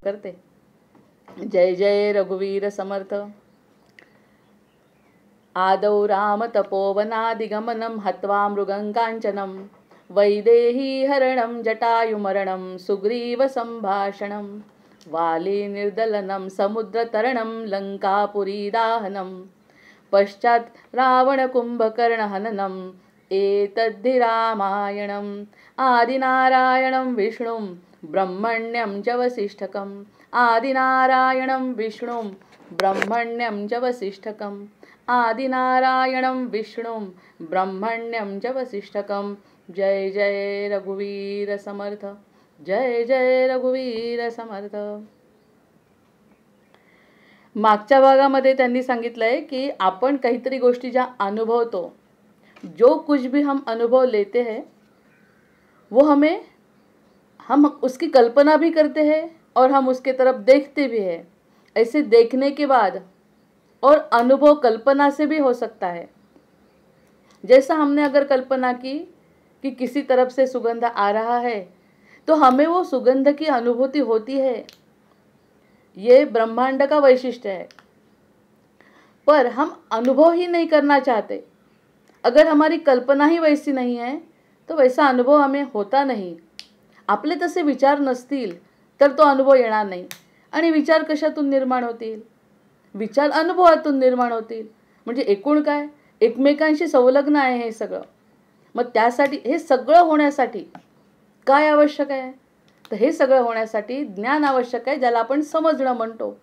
करते. जय जय रघुवीर समर्थ. आदौ राम तपोवनादिगमनं हत्वा मृगङ्काञ्चनं वैदेही हरणं जटायुमरणं सुग्रीव संभाषणं वाली निर्दलनं समुद्रतरणं लङ्कापुरी दाहनं पश्चात् रावणकुम्भकर्णहननम् एतद्धि रामायणम्. आदिनारायणं विष्णुं ब्रह्मण्यं च वसिष्ठकम्. आदिनारायणं विष्णुं ब्रह्मण्यं च वसिष्ठकम्. आदिनारायणं विष्णुं ब्रह्मण्यं च वसिष्ठकम्. जय जय रघुवीर समर्थ. जय जय रघुवीर समर्थ. मागच्या भागामध्ये त्यांनी सांगितलंय की आपण काहीतरी गोष्टी ज्या अनुभवतो, जो कुछ भी हम अनुभव लेते हैं वो हम उसकी कल्पना भी करते हैं और हम उसके तरफ देखते भी हैं. ऐसे देखने के बाद और अनुभव कल्पना से भी हो सकता है. जैसा हमने अगर कल्पना की कि किसी तरफ से सुगंध आ रहा है तो हमें वो सुगंध की अनुभूति होती है. ये ब्रह्मांड का वैशिष्ट्य है. पर हम अनुभव ही नहीं करना चाहते. अगर हमारी कल्पना ही वैसी नहीं है तो वैसा अनुभव हमें होता नाही. आपले तसे विचार नसतील तर तो अनुभव येणार नाही. आणि विचार कशातून निर्माण होतील? विचार अनुभवातून निर्माण होतील. म्हणजे एकूण काय, एकमेकांशी संलग्न आहे हे सगळं. मग त्यासाठी हे सगळं होण्यासाठी काय आवश्यक आहे? तर हे सगळं होण्यासाठी ज्ञान आवश्यक आहे, ज्याला आपण समजणं म्हणतो.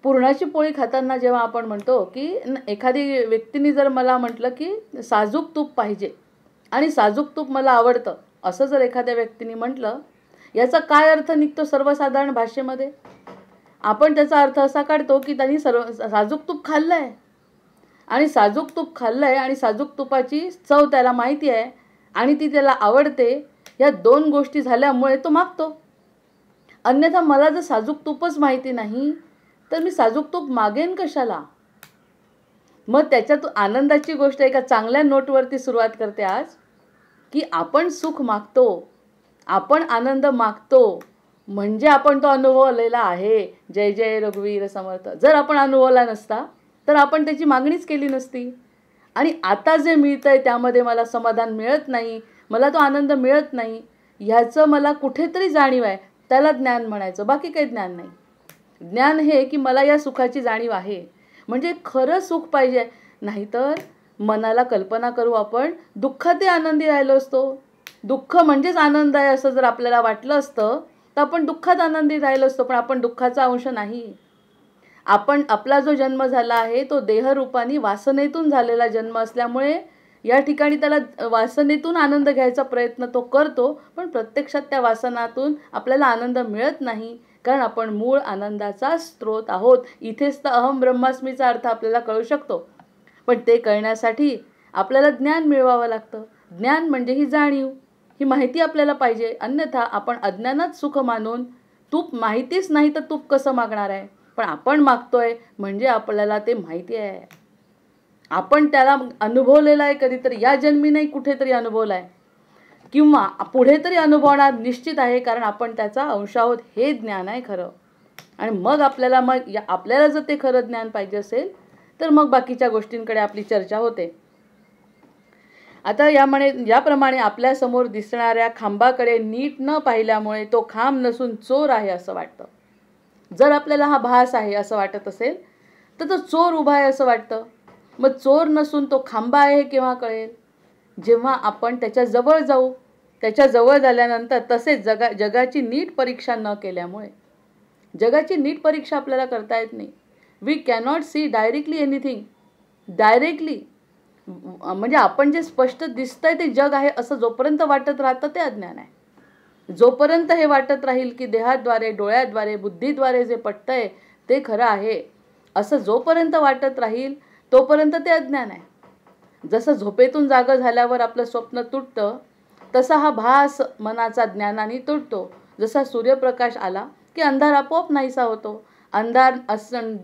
पुरणाची पोळी खाताना जेव्हा आपण म्हणतो की एखादी व्यक्तीने जर मला म्हटलं की साजूक तूप पाहिजे आणि साजूक तूप मला आवडतं, असं जर एखाद्या व्यक्तीने म्हटलं, याचा काय अर्थ निघतो सर्वसाधारण भाषेमध्ये? आपण त्याचा अर्थ असा काढतो की त्यांनी साजूक तूप खाल्लंय आणि साजूक तूप खाल्लंय आणि साजूक तुपाची चव त्याला माहिती आहे आणि ती त्याला आवडते. या दोन गोष्टी झाल्यामुळे तो मागतो. अन्यथा मला जर साजूक तूपच माहिती नाही तर मी साजूक तूप मागेन कशाला? मग त्याच्यात आनंदाची गोष्ट एका चांगल्या नोटवरती सुरुवात करते आज, की आपण सुख मागतो, आपण आनंद मागतो, म्हणजे आपण तो अनुभवलेला आहे. जय जय रघुवीर समर्थ. जर आपण अनुभवला नसता तर आपण त्याची मागणीच केली नसती. आणि आता जे मिळतंय त्यामध्ये मला समाधान मिळत नाही, मला तो आनंद मिळत नाही, ह्याचं मला कुठेतरी जाणीव आहे, त्याला ज्ञान म्हणायचं. बाकी काही ज्ञान नाही. ज्ञान हे की मला या सुखाची जाणीव आहे, म्हणजे खरं सुख पाहिजे. नाहीतर मनाला कल्पना करू आपण दुःखात आनंदी राहिलो असतो. दुःख म्हणजेच आनंद आहे असं जर आपल्याला वाटलं असतं तर आपण दुःखात आनंदी राहिलो असतो. पण आपण दुःखाचा अंश नाही. आपण आपला जो जन्म झाला आहे तो देहरूपानी वासनेतून झालेला जन्म असल्यामुळे या ठिकाणी त्याला वासनेतून आनंद घ्यायचा प्रयत्न तो करतो. पण प्रत्यक्षात त्या वासनातून आपल्याला आनंद मिळत नाही, कारण आपण मूळ आनंदाचा स्रोत आहोत. इथेच तर अहम ब्रह्मास्मीचा अर्थ आपल्याला कळू शकतो. पण ते कळण्यासाठी आपल्याला ज्ञान मिळवावं लागतं. ज्ञान म्हणजे ही जाणीव, ही माहिती आपल्याला पाहिजे. अन्यथा आपण अज्ञानात सुख मानून, तूप माहितीच नाही तर तूप कसं मागणार आहे? पण आपण मागतोय म्हणजे आपल्याला ते माहिती आहे. आपण त्याला अनुभवलेलं आहे कधीतरी, या जन्मी नाही कुठेतरी अनुभवलं आहे किंवा पुढे तरी अनुभवणार निश्चित आहे, कारण आपण त्याचा अंश आहोत. हे ज्ञान आहे खरं. आणि मग आपल्याला जर ते खरं ज्ञान पाहिजे असेल तर मग बाकीच्या गोष्टींकडे आपली चर्चा होते. आता याप्रमाणे आपल्यासमोर दिसणाऱ्या खांबाकडे नीट न पाहिल्यामुळे तो खांब नसून चोर आहे असं वाटतं. जर आपल्याला हा भास आहे असं वाटत असेल तर तो चोर उभा आहे असं वाटतं. मग चोर नसून तो खांबा आहे हे केव्हा कळेल? जेव्हा आपण त्याच्या जवळ जाऊ. त्याच्या जवळ झाल्यानंतर तसेच जगाची नीट परीक्षा न केल्यामुळे. जगाची नीट परीक्षा आपल्याला करता येत नाही. We cannot see directly anything. Directly म्हणजे आपण जे स्पष्ट दिसतंय ते जग आहे असं जोपर्यंत वाटत राहतं ते अज्ञान आहे. जोपर्यंत हे वाटत राहील की देहाद्वारे, डोळ्याद्वारे, बुद्धीद्वारे जे पटतंय ते खरं आहे असं जोपर्यंत वाटत राहील तोपर्यंत ते अज्ञान आहे. जसं झोपेतून जागं झाल्यावर आपलं स्वप्न तुटतं तसा हा भास मनाचा ज्ञानाने तुटतो. जसा सूर्यप्रकाश आला की अंधार आपोआप नाहीसा होतो. अंधार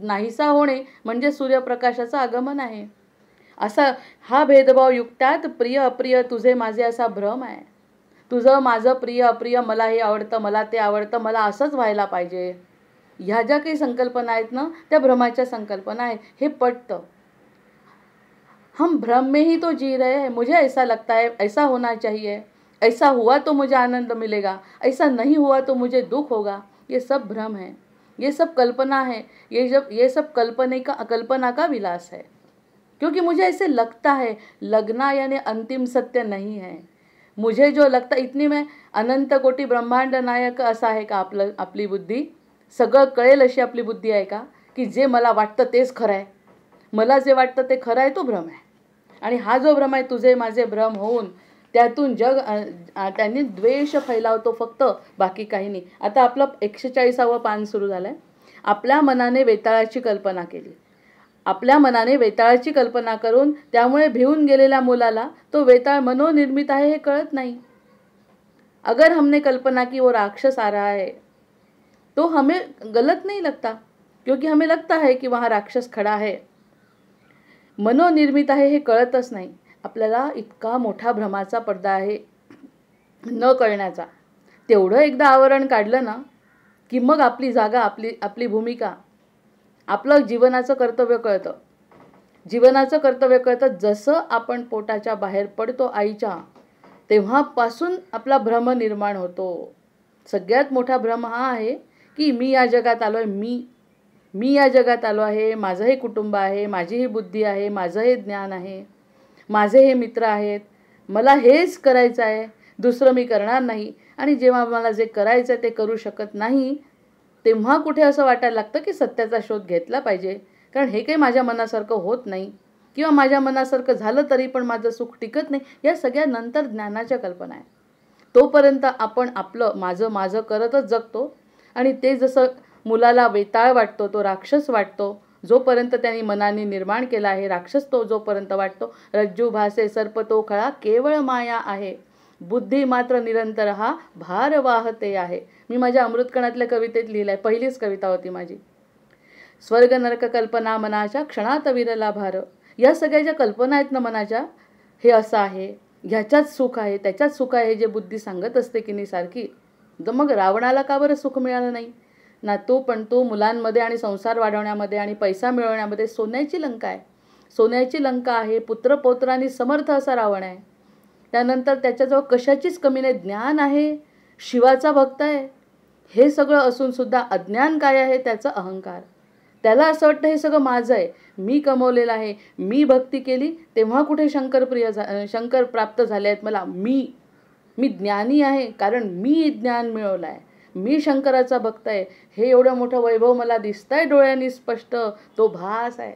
नाहीसा होणे म्हणजे सूर्यप्रकाशाचं आगमन आहे. असा हा भेदभाव युक्तात प्रिय अप्रिय तुझे माझे असा भ्रम आहे. तुझं माझं प्रिय अप्रिय, मला हे आवडतं मला ते आवडतं, मला असंच व्हायला पाहिजे, ह्या ज्या काही संकल्पना आहेत ना त्या भ्रमाच्या संकल्पना आहेत. हे पटतं. हम भ्रम में ही तो जी रहे हैं, मुझे ऐसा लगता है, ऐसा होना चाहिए, ऐसा हुआ तो मुझे आनंद मिलेगा, ऐसा नहीं हुआ तो मुझे दुख होगा. ये सब भ्रम है, ये सब कल्पना है, ये सब कल्पना का विलास है. क्योंकि मुझे ऐसे लगता है. लगना यानी अंतिम सत्य नहीं है. मुझे जो लगता, इतनी मैं अनंत कोटी ब्रह्मांड नायक असं आहे का आपली बुद्धी? सगळं कळेल अशी आपली बुद्धी आहे का की जे मला वाटतं तेच खरं आहे? मला जे वाटतं ते खरं आहे तो भ्रम आहे. आणि हा जो भ्रम आहे, तुझे माझे भ्रम होऊन त्यातून जग त्यांनी द्वेष फैलावतो फक्त, बाकी काही नाही. आता आपलं 140वा पान सुरू झालं आहे. आपल्या मनाने वेताळाची कल्पना केली. आपल्या मनाने वेताळाची कल्पना करून त्यामुळे भिवून गेलेल्या मुलाला तो वेताळ मनोनिर्मित आहे हे कळत नाही. अगर हमने कल्पना की वो राक्षस आ रहा है तो हमें गलत नहीं लगता, क्योंकि हमें लगता है कि वहाँ राक्षस खड़ा है. मनोनिर्मित आहे हे कळतच नाही. आपल्याला इतका मोठा भ्रमाचा पडदा आहे न कळण्याचा. तेवढं एकदा आवरण काढलं ना की मग आपली जागा, आपली भूमिका, आपलं जीवनाचं कर्तव्य कळतं. जीवनाचं कर्तव्य कळतं. जसं आपण पोटाच्या बाहेर पडतो आईच्या, तेव्हापासून आपला भ्रम निर्माण होतो. सगळ्यात मोठा भ्रम हा आहे की मी या जगात आलो आहे, मी या जगात आलो आहे, माझं हे कुटुंब आहे, माझी ही बुद्धी आहे, माझं हे ज्ञान आहे, माझे हे मित्र आहेत, मला हेच करायचं आहे, दुसरं मी करणार नाही. आणि जेव्हा मला जे करायचं आहे ते करू शकत नाही, तेव्हा कुठे असं वाटायला लागतं की सत्याचा शोध घेतला पाहिजे, कारण हे काही माझ्या मनासारखं होत नाही, किंवा माझ्या मनासारखं झालं तरी पण माझं सुख टिकत नाही. या सगळ्या नंतर ज्ञानाच्या कल्पना आहे. तोपर्यंत आपण आपलं माझं करतच जगतो. आणि ते जसं मुलाला वेताळ वाटतो, तो राक्षस वाटतो, जोपर्यंत त्यांनी मनाने निर्माण केला आहे राक्षस, तो जोपर्यंत वाटतो. रज्जू भासे सर्प तो खळा, केवळ माया आहे, बुद्धी मात्र निरंतर हा भार वाहते आहे. मी माझ्या अमृतकणातल्या कवितेत लिहिलंय, पहिलीच कविता होती माझी. स्वर्ग नरक कल्पना मनाच्या, क्षणात विरला भार. या सगळ्या ज्या कल्पना आहेत ना मनाच्या, हे असं आहे, ह्याच्यात सुख आहे, त्याच्यात सुख आहे, हे जे बुद्धी सांगत असते की नाही सारखी, तर मग रावणाला का बरं सुख मिळालं नाही ना? तो मुलांमध्ये आणि संसार वाढवण्यामध्ये आणि पैसा मिळवण्यामध्ये सोन्याची लंका आहे. सोन्याची लंका आहे. पुत्रपौत्रांनी समर्थ असा रावण आहे. त्यानंतर त्याच्याजवळ कशाचीच कमी नाही. ज्ञान आहे, शिवाचा भक्त आहे. हे सगळं असून सुद्धा अज्ञान काय आहे? त्याचा अहंकार. त्याला असं वाटतं हे सगळं माझं आहे, मी कमवलेलं आहे, मी भक्ती केली तेव्हा कुठे शंकर प्राप्त झाले आहेत मला. मी ज्ञानी आहे कारण मी ज्ञान मिळवलं आहे, मी शंकराचा भक्त आहे. हे एवढं मोठं वैभव मला दिसतंय डोळ्यांनी स्पष्ट, तो भास आहे.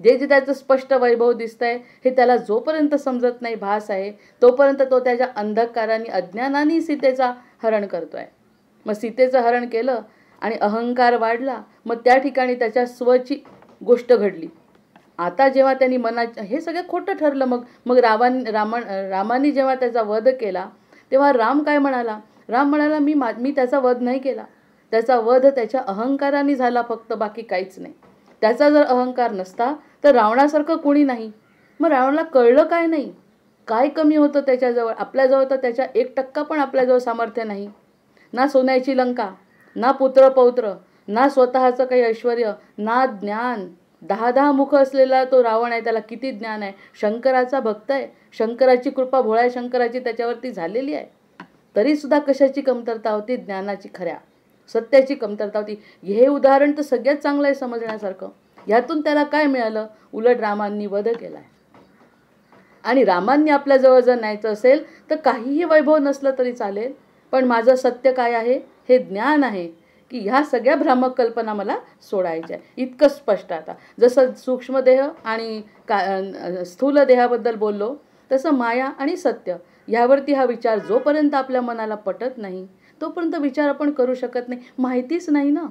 जे त्याचं स्पष्ट वैभव दिसतंय हे त्याला जोपर्यंत समजत नाही भास आहे, तोपर्यंत तो त्याच्या अंधकाराने अज्ञानाने सीतेचा हरण करतोय. मग सीतेचं हरण केलं आणि अहंकार वाढला, मग त्या ठिकाणी त्याच्या स्वची गोष्ट घडली. आता जेव्हा त्यांनी हे सगळं खोटं ठरलं. मग रामाने जेव्हा त्याचा वध केला तेव्हा राम काय म्हणाला? राम म्हणाला मी त्याचा वध नाही केला, त्याचा वध त्याच्या अहंकाराने झाला फक्त, बाकी काहीच नाही. त्याचा जर अहंकार नसता तर रावणासारखं कोणी नाही. मग रावणाला कळलं काय नाही, काय कमी होतं त्याच्याजवळ? आपल्याजवळ तर त्याच्या 1% पण आपल्याजवळ सामर्थ्य नाही. ना सोन्याची लंका, ना पुत्रपौत्र, ना स्वतःचं काही ऐश्वर्य, ना ज्ञान. 10 मुख असलेला तो रावण आहे, त्याला किती ज्ञान आहे. शंकराचा भक्त आहे, शंकराची कृपा भोळ्या शंकराची त्याच्यावरती झालेली आहे. तरी सुद्धा कशाची कमतरता होती? ज्ञानाची, खऱ्या सत्याची कमतरता होती. हे उदाहरण तर सगळ्यात चांगलं आहे समजण्यासारखं. यातून त्याला काय मिळालं? उलट रामांनी वध केलाय. आणि रामांनी आपल्याजवळ जर न्यायचं असेल तर काहीही वैभव नसलं तरी चालेल, पण माझं सत्य काय आहे? हे ज्ञान आहे की ह्या सगळ्या भ्रामक कल्पना मला सोडायच्या. इतकं स्पष्ट. आता जसं सूक्ष्मदेह आणि स्थूल देहाबद्दल बोललो, तसं माया आणि सत्य यावरती हा विचार जोपर्यंत आपल्या मनाला पटत नाही तोपर्यंत विचार आपण करू शकत नाही. माहितीच नाही ना.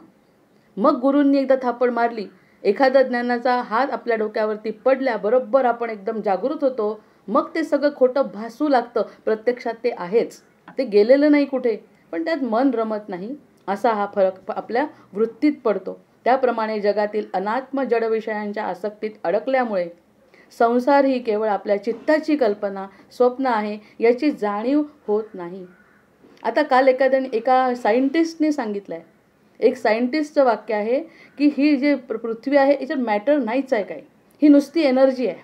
मग गुरूंनी एकदा थापड मारली, एखादा ज्ञानाचा हात आपल्या डोक्यावरती पडल्याबरोबर आपण एकदम जागृत होतो. मग ते सगळं खोटं भासू लागतं. प्रत्यक्षात ते आहेच, ते गेलेलं नाही कुठे, पण त्यात मन रमत नाही. असा हा फरक आपल्या वृत्तीत पडतो. त्याप्रमाणे जगातील अनात्म जड विषयांच्या आसक्तीत अडकल्यामुळे संसार ही केवळ आपल्या चित्ताची कल्पना, स्वप्न आहे याची जाणीव होत नाही. आता काल एका सायंटिस्टने सांगितलं आहे, एक सायंटिस्टचं वाक्य आहे की ही जे पृथ्वी आहे याच्यात मॅटर नाहीच आहे काही, ही नुसती एनर्जी आहे.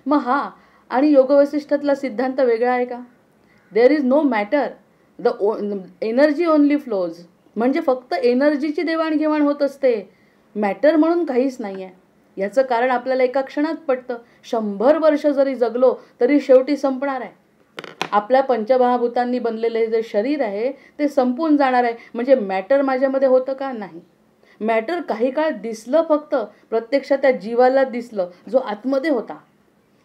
मग हा आणि योगवसिष्ठातला सिद्धांत वेगळा आहे का? There is no matter, the energy only flows. म्हणजे फक्त एनर्जीची देवाणघेवाण होत असते, मॅटर म्हणून काहीच नाही आहे. याचं कारण आपल्याला एका क्षणात पटतं. 100 वर्ष जरी जगलो तरी शेवटी संपणार आहे. आपल्या पंचमहाभूतांनी बनलेले जे शरीर आहे ते संपून जाणार आहे. म्हणजे मॅटर माझ्यामध्ये होतं का? नाही. मॅटर काही काळ दिसलं, फक्त प्रत्यक्षात त्या जीवाला दिसलं जो आतमध्ये होता.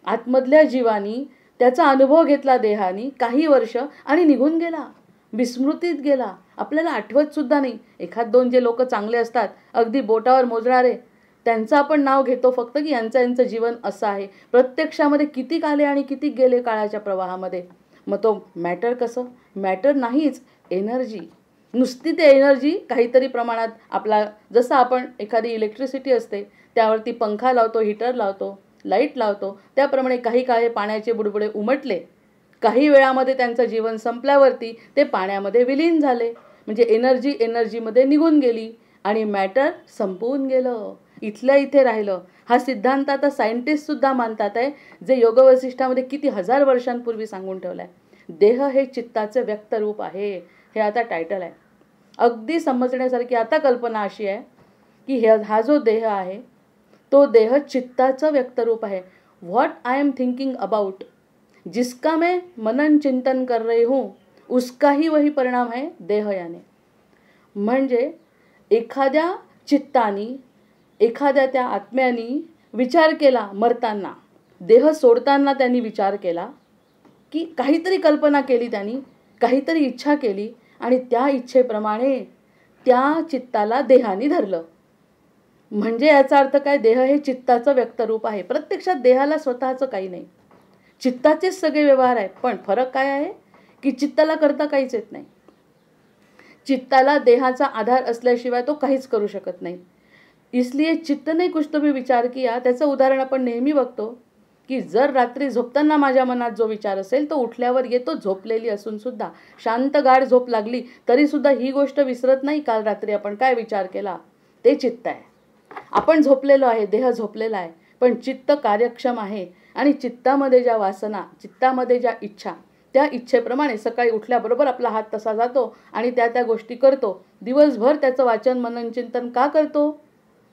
आतमधल्या जीवानी त्याचा अनुभव घेतला देहानी काही वर्ष आणि निघून गेला, विस्मृतीत गेला, आपल्याला आठवत सुद्धा नाही. एखाद दोन जे लोक चांगले असतात, अगदी बोटावर मोजणारे, त्यांचं आपण नाव घेतो फक्त की यांचं जीवन असं आहे. प्रत्यक्षामध्ये किती आले आणि किती गेले काळाच्या प्रवाहामध्ये. मग तो मॅटर कसं? मॅटर नाहीच, एनर्जी. नुसती ते एनर्जी काहीतरी प्रमाणात आपला, जसं आपण एखादी इलेक्ट्रिसिटी असते त्यावरती पंखा लावतो, हीटर लावतो, लाईट लावतो, त्याप्रमाणे काही काळे पाण्याचे बुडबुडे उमटले, काही वेळामध्ये त्यांचं जीवन संपल्यावरती ते पाण्यामध्ये विलीन झाले. म्हणजे एनर्जीमध्ये निघून गेली आणि मॅटर संपवून गेलं, इथल्या इथे राहिलं. हा सिद्धांत आता सायंटिस्टसुद्धा मानतात आहे, जे योगवसिष्ठामध्ये किती 1000 वर्षांपूर्वी सांगून ठेवलं आहे. देह हे चित्ताचं व्यक्तरूप आहे, हे आता टायटल आहे. अगदी समजण्यासारखी आता कल्पना अशी आहे की हा जो देह आहे तो देह चित्ताचं व्यक्तरूप आहे. What I am thinking about, जिसका मैं मनन चिंतन कर रही हूँ उसका ही वही परिणाम है देह याने. म्हणजे एखाद्या चित्तानी, एखाद्या त्या आत्म्यानी विचार केला, मरताना देह सोडताना त्यांनी विचार केला की काहीतरी कल्पना केली, त्यांनी काहीतरी इच्छा केली आणि त्या इच्छेप्रमाणे त्या चित्ताला देहाने धरलं. म्हणजे याचा अर्थ काय? देह हे चित्ताचं व्यक्तरूप आहे. प्रत्यक्षात देहाला स्वतःचं काही नाही, चित्ताचेच सगळे व्यवहार आहेत. पण फरक काय आहे की चित्ताला करता काहीच येत नाही. चित्ताला देहाचा आधार असल्याशिवाय तो काहीच करू शकत नाही. इसलिए चित्त ने कुछ तो भी विचार किया. त्याचं उदाहरण आपण नेहमी बघतो की जर रात्री झोपताना माझ्या मनात जो विचार असेल तो उठल्यावर येतो, झोपलेली असून सुद्धा. शांत गाढ झोप लागली तरी सुद्धा ही गोष्ट विसरत नाही, काल रात्री आपण काय विचार केला. ते चित्त आहे. आपण झोपलेलो आहे, देह झोपलेला आहे, पण चित्त कार्यक्षम आहे आणि चित्तामध्ये ज्या वासना, चित्तामध्ये ज्या इच्छा, त्या इच्छेप्रमाणे सकाळी उठल्याबरोबर आपला हात तसा जातो आणि त्या गोष्टी करतो. दिवसभर त्याचं वाचन मनन चिंतन का करतो?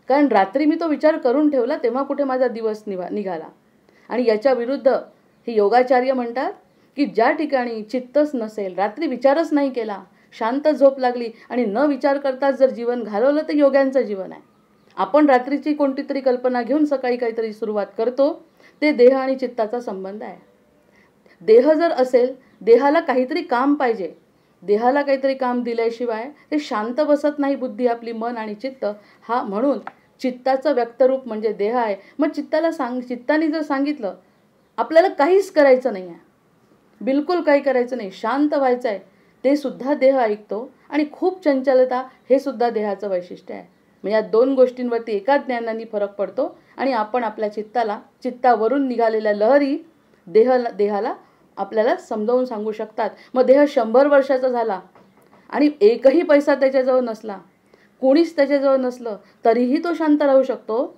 कारण रात्री मी तो विचार करून ठेवला, तेव्हा कुठे माझा दिवस निघाला. आणि याच्या विरुद्ध हे योगाचार्य म्हणतात की ज्या ठिकाणी चित्तच नसेल, रात्री विचारच नाही केला, शांत झोप लागली आणि न विचार करताच जर जीवन घालवलं तर योग्यांचं जीवन आहे. आपण रात्रीची कोणती तरी कल्पना घेऊन सकाळी काहीतरी सुरुवात करतो, ते देह आणि चित्ताचा संबंध आहे. देह जर असेल, देहाला काहीतरी काम पाहिजे, देहाला काहीतरी काम दिल्याशिवाय ते शांत बसत नाही बुद्धी आपली, मन आणि चित्त. हा म्हणून चित्ताचं व्यक्तरूप म्हणजे देह आहे. मग चित्ताने जर सांगितलं आपल्याला काहीच करायचं नाही आहे, बिलकुल काही करायचं नाही, शांत व्हायचं आहे, ते सुद्धा देह ऐकतो. आणि खूप चंचलता हे सुद्धा देहाचं वैशिष्ट्य आहे. मग या दोन गोष्टींवरती एका ज्ञानाने फरक पडतो आणि आपण आपल्या चित्तावरून निघालेल्या लहरी देहाला आपल्याला समजावून सांगू शकतात. मग देह 100 वर्षाचा झाला आणि एकही पैसा त्याच्याजवळ नसला, कोणीच त्याच्याजवळ नसलं, तरीही तो शांत राहू शकतो.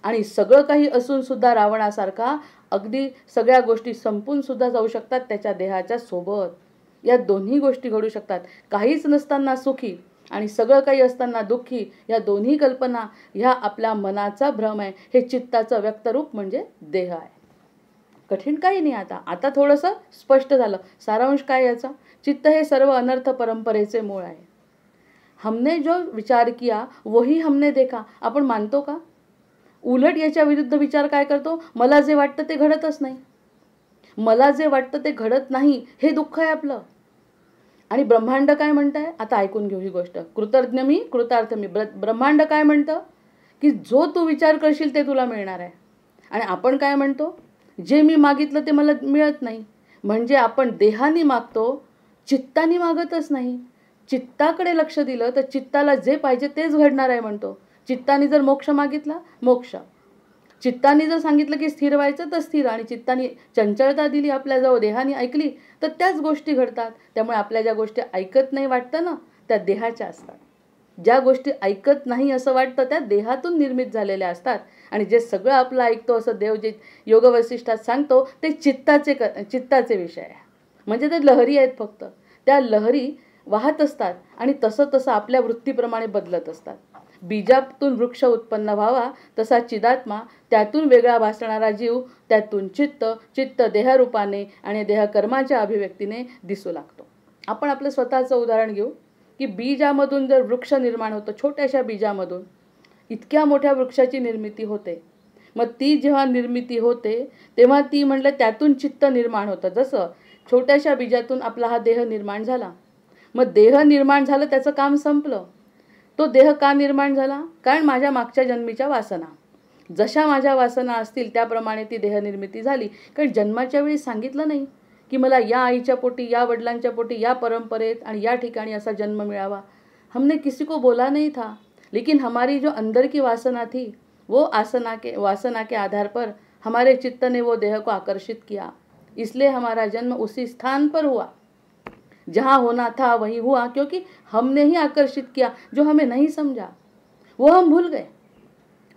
आणि सगळं काही असून सुद्धा रावणासारखा अगदी सगळ्या गोष्टी संपून सुद्धा जाऊ शकतात त्याच्या देहाच्या सोबत. या दोन्ही गोष्टी घडू शकतात. काहीच नसताना सुखी आणि सगळं काही असताना दुःखी, या दोन्ही कल्पना ह्या आपल्या मनाचा भ्रम आहे. हे चित्ताचं व्यक्तरूप म्हणजे देह आहे. कठीण काही नाही. आता थोडंसं स्पष्ट झालं. सारांश काय याचा? चित्त हे सर्व अनर्थ परंपरेचे मूळ आहे. हमने जो विचार किया वही हमने देखा, आपण मानतो का? उलट याच्या विरुद्ध विचार काय करतो? मला जे वाटतं ते घडतच नाही, मला जे वाटतं ते घडत नाही, हे दुःख आहे आपलं. आणि ब्रह्मांड काय म्हणतंय? आता ऐकून घेऊ ही गोष्ट. कृतज्ञ मी कृतार्थ मी. ब्रह्मांड काय म्हणतं की जो तू विचार करशील ते तुला मिळणार आहे. आणि आपण काय म्हणतो? जे मी मागितलं ते मला मिळत नाही. म्हणजे आपण देहाने मागतो, चित्ताने मागतच नाही. चित्ताकडे लक्ष दिलं तर चित्ताला जे पाहिजे तेच घडणार आहे म्हणतो. चित्ताने जर मोक्ष मागितला, मोक्ष. चित्ताने जर सांगितलं की स्थिर व्हायचं तर स्थिर, आणि चित्ताने चंचलता दिली आपल्याजवळ, देहाने ऐकली तर त्याच गोष्टी घडतात. त्यामुळे आपल्या ज्या गोष्टी ऐकत नाही वाटतं ना, त्या देहाच्या असतात. ज्या गोष्टी ऐकत नाही असं वाटतं त्या देहातून निर्मित झालेल्या असतात. आणि जे सगळं आपलं ऐकतो असं देव जे योग वैशिष्ट्यात सांगतो ते चित्ताचे विषय आहे. म्हणजे ते लहरी आहेत फक्त. त्या लहरी वाहत असतात आणि तसं तसं आपल्या वृत्तीप्रमाणे बदलत असतात. बीजातून वृक्ष उत्पन्न व्हावा तसा चिदात्मा, त्यातून वेगळा भासणारा जीव, त्यातून चित्त, चित्त देहरूपाने आणि देहकर्माच्या अभिव्यक्तीने दिसू लागतो. आपण आपलं स्वतःचं उदाहरण घेऊ की बीजामधून जर वृक्ष निर्माण होतं, छोट्याशा बीजामधून इतक्या मोठ्या वृक्षाची निर्मिती होते. मग ती जेव्हा निर्मिती होते तेव्हा ती म्हटलं त्यातून चित्त निर्माण होतं. जसं छोट्याशा बीजातून आपला हा देह निर्माण झाला. मग देह निर्माण झालं, त्याचं काम संपलं. तो देह का निर्माण झाला? कारण माझ्या मागच्या जन्मीच्या वासना, जशा माझ्या वासना असतील त्याप्रमाणे ती देहनिर्मिती झाली. कारण जन्माच्या वेळी सांगितलं नाही की मला या आईच्या पोटी, या वडिलांच्या पोटी, या परंपरेत आणि या ठिकाणी असा जन्म मिळावा. हमने किसी को बोला नहीं था, लेकिन हमारी जो अंदर की वासना थी वो वासना के आधार पर हमारे चित्त ने वो देह को आकर्षित किया. इसलिए हमारा जन्म उसी स्थान पर हुआ जहाँ होना था वही हुआ, क्योंकि हमने ही आकर्षित किया. जो हमें नहीं समझा वो हम भूल गए,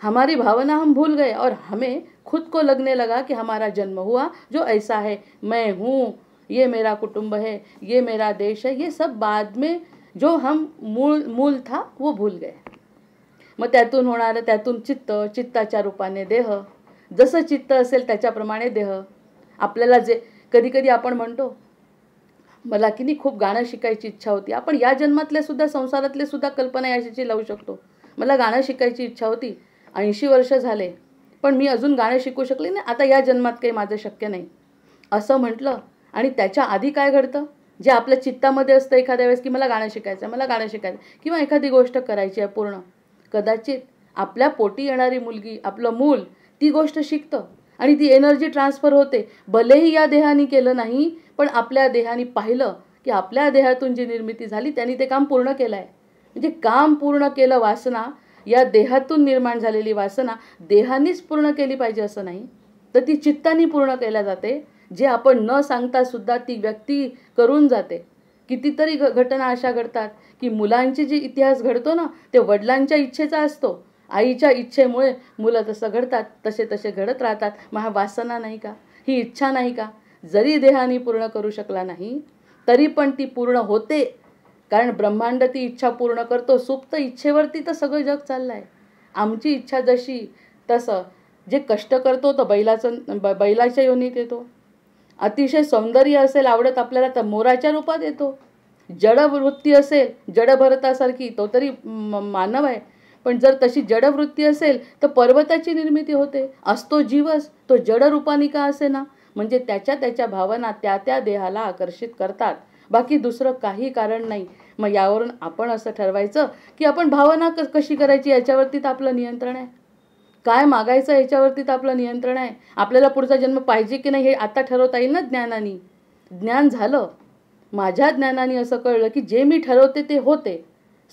हमारी भावना हम भूल गए और हमें खुद को लगने लगा कि हमारा जन्म हुआ जो ऐसा है, मैं हूँ, ये मेरा कुटुंब है, ये मेरा देश है. ये सब बाद में जो हम मूल था वो भूल गए. मग त्यातून होणारं, त्यातून चित्त, चित्ताच्या रूपाने देह, जसं चित्त असेल त्याच्याप्रमाणे देह. आपल्याला जे कधी कधी आपण म्हणतो मला की नाही खूप गाणं शिकायची इच्छा होती. आपण या जन्मातले सुद्धा, संसारातले सुद्धा कल्पना याची लावू शकतो. मला गाणं शिकायची इच्छा होती, 80 वर्ष झाले पण मी अजून गाणं शिकू शकले नाही, आता या जन्मात काही माझं शक्य नाही असं म्हटलं. आणि त्याच्या आधी काय घडतं, जे आपल्या चित्तामध्ये असतं एखाद्या वेळेस की मला गाणं शिकायचं, मला गाणं शिकायचं, किंवा एखादी गोष्ट करायची आहे पूर्ण. कदाचित आपल्या पोटी येणारी मुलगी, आपलं मूल ती गोष्ट शिकतं आणि ती एनर्जी ट्रान्सफर होते. भलेही या देहाने केलं नाही, पण आपल्या देहाने पाहिलं की आपल्या देहातून जी निर्मिती झाली त्यांनी ते काम पूर्ण केलं आहे. म्हणजे काम पूर्ण केलं. वासना, या देहातून निर्माण झालेली वासना देहानेच पूर्ण केली पाहिजे असं नाही, तर ती चित्ताने पूर्ण केल्या जाते. जे आपण न सांगता सुद्धा ती व्यक्ती करून जाते. कितीतरी घटना अशा घडतात की मुलांचे जे इतिहास घडतो ना, ते वडिलांच्या इच्छेचा असतो. आईच्या इच्छेमुळे मुलं तसं घडतात, तसे तसे घडत राहतात. मग हा वासना नाही का, ही इच्छा नाही का? जरी देहाने पूर्ण करू शकला नाही तरी पण ती पूर्ण होते. कारण ब्रह्मांड ती इच्छा पूर्ण करतो. सुप्त इच्छेवरती तर सगळं जग चाललं आहे. आमची इच्छा जशी तसं. जे कष्ट करतो तो बैलाच्या योनीत येतो. अतिशय सौंदर्य असेल आवडत आपल्याला तर मोराच्या रूपात येतो. जडवृत्ती असेल जडभरतासारखी तो तरी मानव आहे, पण जर तशी जडवृत्ती असेल तर पर्वताची निर्मिती होते. असतो जीवच, तो जड रूपाने का असे ना, म्हणजे त्याच्या भावना त्या देहाला आकर्षित करतात. बाकी दुसरं काही कारण नाही. मग यावरून आपण असं ठरवायचं की आपण भावना कशी करायची याच्यावरती तर आपलं नियंत्रण आहे. काय मागायचं याच्यावरती तर आपलं नियंत्रण आहे. आपल्याला पुढचा जन्म पाहिजे की नाही हे आता ठरवता येईल ना ज्ञानाने. ज्ञान झालं, माझ्या ज्ञानाने असं कळलं की जे मी ठरवते ते होते.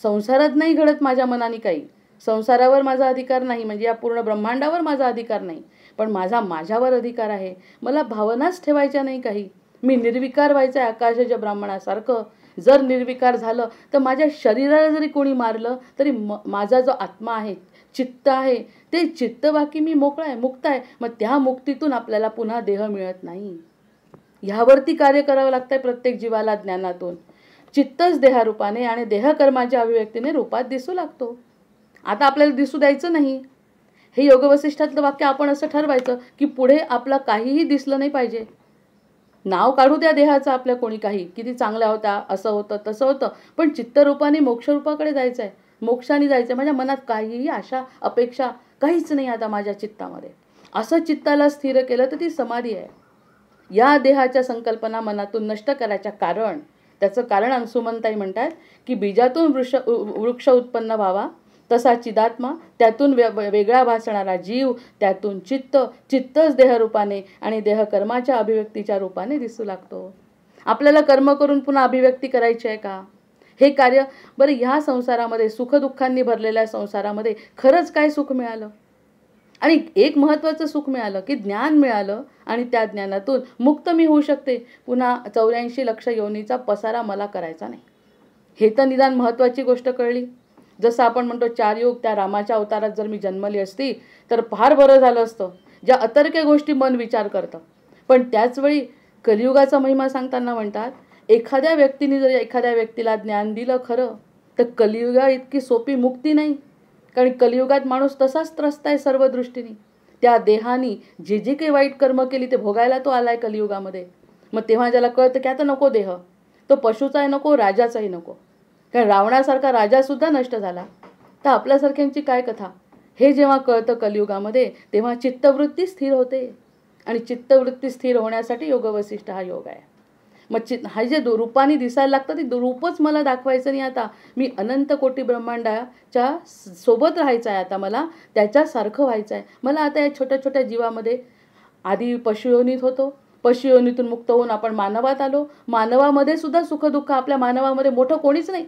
संसारात नाही घडत माझ्या मनाने काही. संसारावर माझा अधिकार नाही, म्हणजे या पूर्ण ब्रह्मांडावर माझा अधिकार नाही, पण माझ्यावर अधिकार आहे. मला भावनाच ठेवायच्या नाही काही. मी निर्विकार व्हायचं आहे आकाशाच्या ब्राह्मणासारखं. जर निर्विकार झालं तर माझ्या शरीराला जरी कोणी मारलं तरी माझा जो आत्मा आहे, चित्त आहे, ते चित्त बाकी मी मोकळा आहे, मुक्त आहे. मग त्या मुक्तीतून आपल्याला पुन्हा देह मिळत नाही. ह्यावरती कार्य करावं लागतंय प्रत्येक जीवाला ज्ञानातून. चित्तच देहरूपाने आणि देहकर्माच्या अभिव्यक्तीने रूपात दिसू लागतो. आता आपल्याला दिसू द्यायचं नाही. हे योग वसिष्ठातलं वाक्य आपण असं ठरवायचं की पुढे आपलं काहीही दिसलं नाही पाहिजे. नाव काढू द्या देहाचं आपल्या कोणी काही, किती चांगला होता, असं होतं तसं होतं, पण चित्तरूपाने मोक्षरूपाकडे जायचं आहे, मोक्षाने जायचं आहे. माझ्या मनात काहीही आशा अपेक्षा काहीच नाही आता माझ्या चित्तामध्ये. असं चित्ताला स्थिर केलं तर ती समाधी आहे. या देहाच्या संकल्पना मनातून नष्ट करायच्या कारण, त्याचं कारण अंशुमनताई म्हणतात की बीजातून वृक्ष उत्पन्न व्हावा तसा चिदात्मा, त्यातून वेगळा भासणारा जीव, त्यातून चित्त, चित्तच देहरूपाने आणि देहकर्माच्या अभिव्यक्तीच्या रूपाने दिसू लागतो. आपल्याला कर्म करून पुन्हा अभिव्यक्ती करायची आहे का? हे कार्य बरं ह्या संसारामध्ये, सुखदुःखांनी भरलेल्या संसारामध्ये खरंच काय सुख मिळालं? आणि एक महत्त्वाचं सुख मिळालं की ज्ञान मिळालं आणि त्या ज्ञानातून मुक्त मी होऊ शकते. पुन्हा 84 लक्ष योनीचा पसारा मला करायचा नाही. हे तर निदान महत्त्वाची गोष्ट कळली. जसं आपण म्हणतो 4 युग, त्या रामाच्या अवतारात जर मी जन्मली असती तर फार बरं झालं असतं. ज्या अतर्क्य गोष्टी मन विचार करतं. पण त्याचवेळी कलियुगाचा महिमा सांगताना म्हणतात, एखाद्या व्यक्तीने जर एखाद्या व्यक्तीला ज्ञान दिलं खरं तर कलियुगा इतकी सोपी मुक्ती नाही. कारण कलियुगात माणूस तसाच त्रस्त आहे सर्व दृष्टीने. त्या देहानी जे जे काही वाईट कर्म केली ते भोगायला तो आलाय कलियुगामध्ये. मग तेव्हा ज्याला कळतं की आता नको देह, तो पशुचाही नको, राजाचाही नको. कारण रावणासारखा राजासुद्धा नष्ट झाला, तर आपल्यासारख्यांची काय कथा. हे जेव्हा कळतं कलियुगामध्ये तेव्हा चित्तवृत्ती स्थिर होते. आणि चित्तवृत्ती स्थिर होण्यासाठी योगवसिष्ठ हा योग आहे. मग हा जे रूपाने दिसायला लागतं ते रूपच मला दाखवायचं नाही. आता मी अनंत कोटी ब्रह्मांडाच्या सोबत राहायचं आहे. आता मला त्याच्यासारखं व्हायचं आहे. मला आता या छोट्या छोट्या जीवामध्ये आधी पशुयोनीत होतो, पशुयोनीतून मुक्त होऊन आपण मानवात आलो. मानवामध्ये सुद्धा सुखदुःख, आपल्या मानवामध्ये मोठं कोणीच नाही.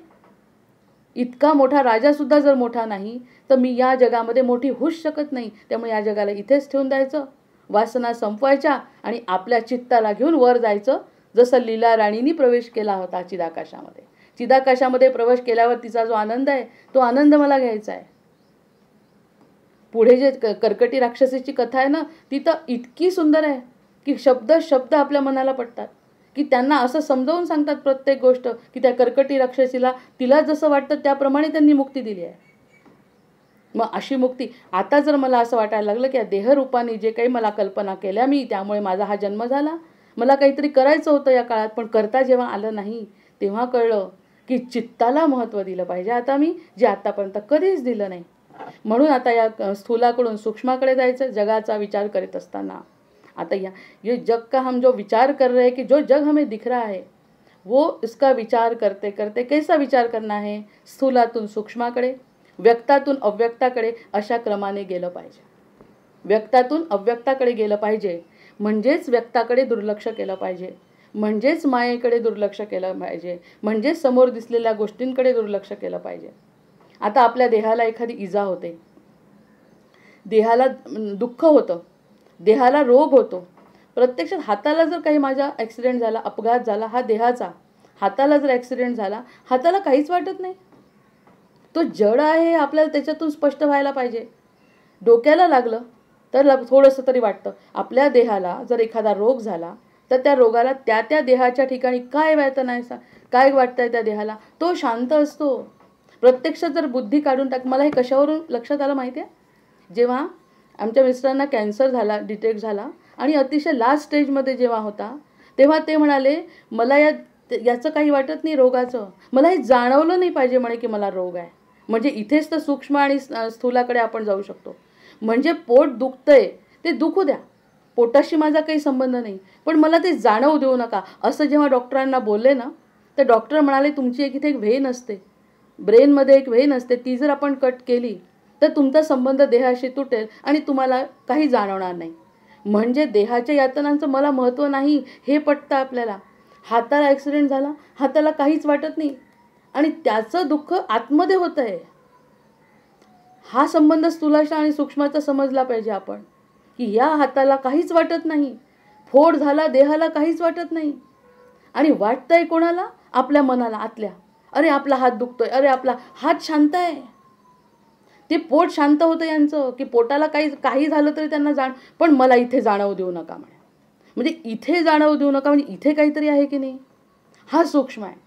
इतका मोठा राजासुद्धा जर मोठा नाही तर मी या जगामध्ये मोठी होऊच शकत नाही. त्यामुळे या जगाला इथेच ठेवून द्यायचं, वासना संपवायच्या आणि आपल्या चित्ताला घेऊन वर जायचं. जसं लीला राणींनी प्रवेश केला होता चिदाकाशामध्ये. चिदाकाशामध्ये प्रवेश केल्यावर तिचा जो आनंद आहे तो आनंद मला घ्यायचा आहे. पुढे जे कर्कटी राक्षसीची कथा आहे ना, ती तर इतकी सुंदर आहे की शब्द शब्द आपल्या मनाला पडतात. की त्यांना असं समजावून सांगतात प्रत्येक गोष्ट की त्या कर्कटी राक्षसीला तिला जसं वाटतं त्याप्रमाणे त्यांनी मुक्ती दिली आहे. मग अशी मुक्ती आता जर मला असं वाटायला लागलं की या देहरूपाने जे काही मला कल्पना केल्या मी, त्यामुळे माझा हा जन्म झाला, मला काहीतरी करायचं होतं या काळात, पण करता जेव्हा आलं नाही तेव्हा कळलं की चित्ताला महत्त्व दिलं पाहिजे आता मी, जे आतापर्यंत कधीच दिलं नाही. म्हणून आता या स्थूलाकडून सूक्ष्माकडे जायचं जगाचा विचार करीत असताना. आता ये जग का हम जो विचार कर रहे हैं कि जो जग हमें दिख रहा है वो इसका विचार करते करते कैसा विचार करना है, स्थूलातून सूक्ष्माकडे, व्यक्तातून अव्यक्ताकडे अशा क्रमाने गेलं पाहिजे. व्यक्तातून अव्यक्ताकडे गेलं पाहिजे म्हणजेच व्यक्ताकडे दुर्लक्ष केलं पाहिजे, म्हणजेच मायेकडे दुर्लक्ष केलं पाहिजे, म्हणजेच समोर दिसलेल्या गोष्टींकडे दुर्लक्ष केलं पाहिजे. आता आपल्या देहाला एखादी इजा होते, देहाला दुःख होतं, देहाला रोग होतो. प्रत्यक्षात हाताला जर काही माझा ॲक्सिडेंट झाला, अपघात झाला, हा देहाचा, हाताला जर ॲक्सिडेंट झाला, हाताला काहीच वाटत नाही. तो जड आहे हे आपल्याला त्याच्यातून स्पष्ट व्हायला पाहिजे. डोक्याला लागलं तर थोडंसं तरी वाटतं. आपल्या देहाला जर एखादा रोग झाला तर त्या रोगाला त्या त्या देहाच्या ठिकाणी काय वेदना आहे, काय वाटतंय त्या देहाला, तो शांत असतो. प्रत्यक्षात जर बुद्धी काढून टाक. मला हे कशावरून लक्षात आलं माहिती आहे, जेव्हा आमच्या मिस्टरांना कॅन्सर झाला, डिटेक्ट झाला आणि अतिशय लास्ट स्टेजमध्ये जेव्हा होता तेव्हा ते म्हणाले मला याचं काही वाटत नाही रोगाचं, मला हे जाणवलं नाही पाहिजे म्हणे की मला रोग आहे. म्हणजे इथेच तर सूक्ष्म आणि स्थूलाकडे आपण जाऊ शकतो. म्हणजे पोट दुखतंय ते दुखू द्या, पोटाशी माझा काही संबंध नाही, पण मला ते जाणवू देऊ नका. असं जेव्हा डॉक्टरांना बोलले ना तर डॉक्टर म्हणाले तुमची इथे एक व्हेन असते, ब्रेनमध्ये एक व्हेन असते, ती जर आपण कट केली तर तुमचा संबंध देहाशी तुटेल आणि तुम्हाला काही जाणवणार नाही. म्हणजे देहाच्या यातनांचं मला महत्त्व नाही हे पटतं आपल्याला. हाताला ॲक्सिडेंट झाला, हाताला काहीच वाटत नाही आणि त्याचं दुःख आतमध्ये होतं आहे. हा संबंध स्थूलाचा आणि सूक्ष्माचा समजला पाहिजे आपण, की या हाताला काहीच वाटत नाही, फोड झाला देहाला काहीच वाटत नाही आणि वाटतंय कोणाला, आपल्या मनाला आतल्या. अरे आपला हात दुखतोय, अरे आपला हात शांत आहे. ते पोट शांत होतं यांचं की पोटाला काही झालं तरी त्यांना पण मला इथे जाणवू देऊ नका म्हणे. म्हणजे इथे जाणवू देऊ नका म्हणजे इथे काहीतरी आहे की नाही, हा सूक्ष्म आहे.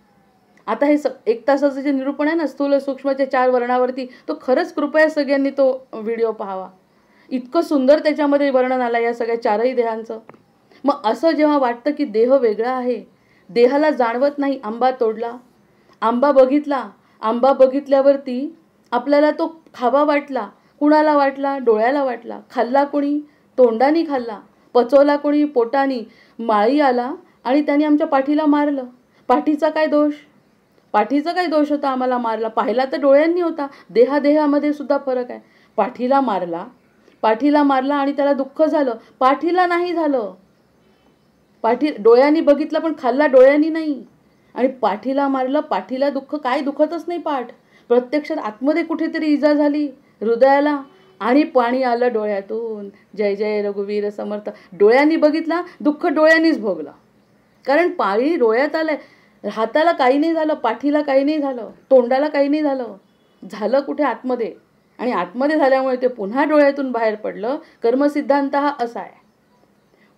आता हे 1 तासाचं जे निरूपण आहे ना स्थूल सूक्ष्माच्या 4 वर्णावरती, तो खरंच कृपया सगळ्यांनी तो व्हिडिओ पाहावा. इतकं सुंदर त्याच्यामध्ये वर्णन आलं या सगळ्या 4ही देहांचं. मग असं जेव्हा वाटतं की देह वेगळा आहे, देहाला जाणवत नाही. आंबा तोडला, आंबा बघितला, आंबा बघितल्यावरती आपल्याला तो खावा वाटला. कुणाला वाटला, डोळ्याला वाटला. खाल्ला कोणी, तोंडानी खाल्ला. पचवला कोणी, पोटानी. माळी आला आणि त्याने आमच्या पाठीला मारलं. पाठीचा काय दोष, पाठीचा काय दोष होता आम्हाला मारला, पाहिला तर डोळ्यांनी होता. देहामध्ये सुद्धा फरक आहे. पाठीला मारला आणि त्याला दुःख झालं, पाठीला नाही झालं. डोळ्यांनी बघितलं पण खाल्ला डोळ्यांनी नाही. आणि पाठीला मारलं, पाठीला दुःख, काय दुखतच नाही पाठ. प्रत्यक्षात आतमध्ये कुठेतरी इजा झाली हृदयाला आणि पाणी आलं डोळ्यातून. जय जय रघुवीर समर्थ. डोळ्यांनी बघितला, दुःख डोळ्यांनीच भोगलं. कारण पाणी डोळ्यात आलंय. हाताला काही नाही झालं, पाठीला काही नाही झालं, तोंडाला काही नाही झालं. झालं कुठे? आतमध्ये. आणि आतमध्ये झाल्यामुळे ते पुन्हा डोळ्यातून बाहेर पडलं. कर्मसिद्धांत हा असा आहे.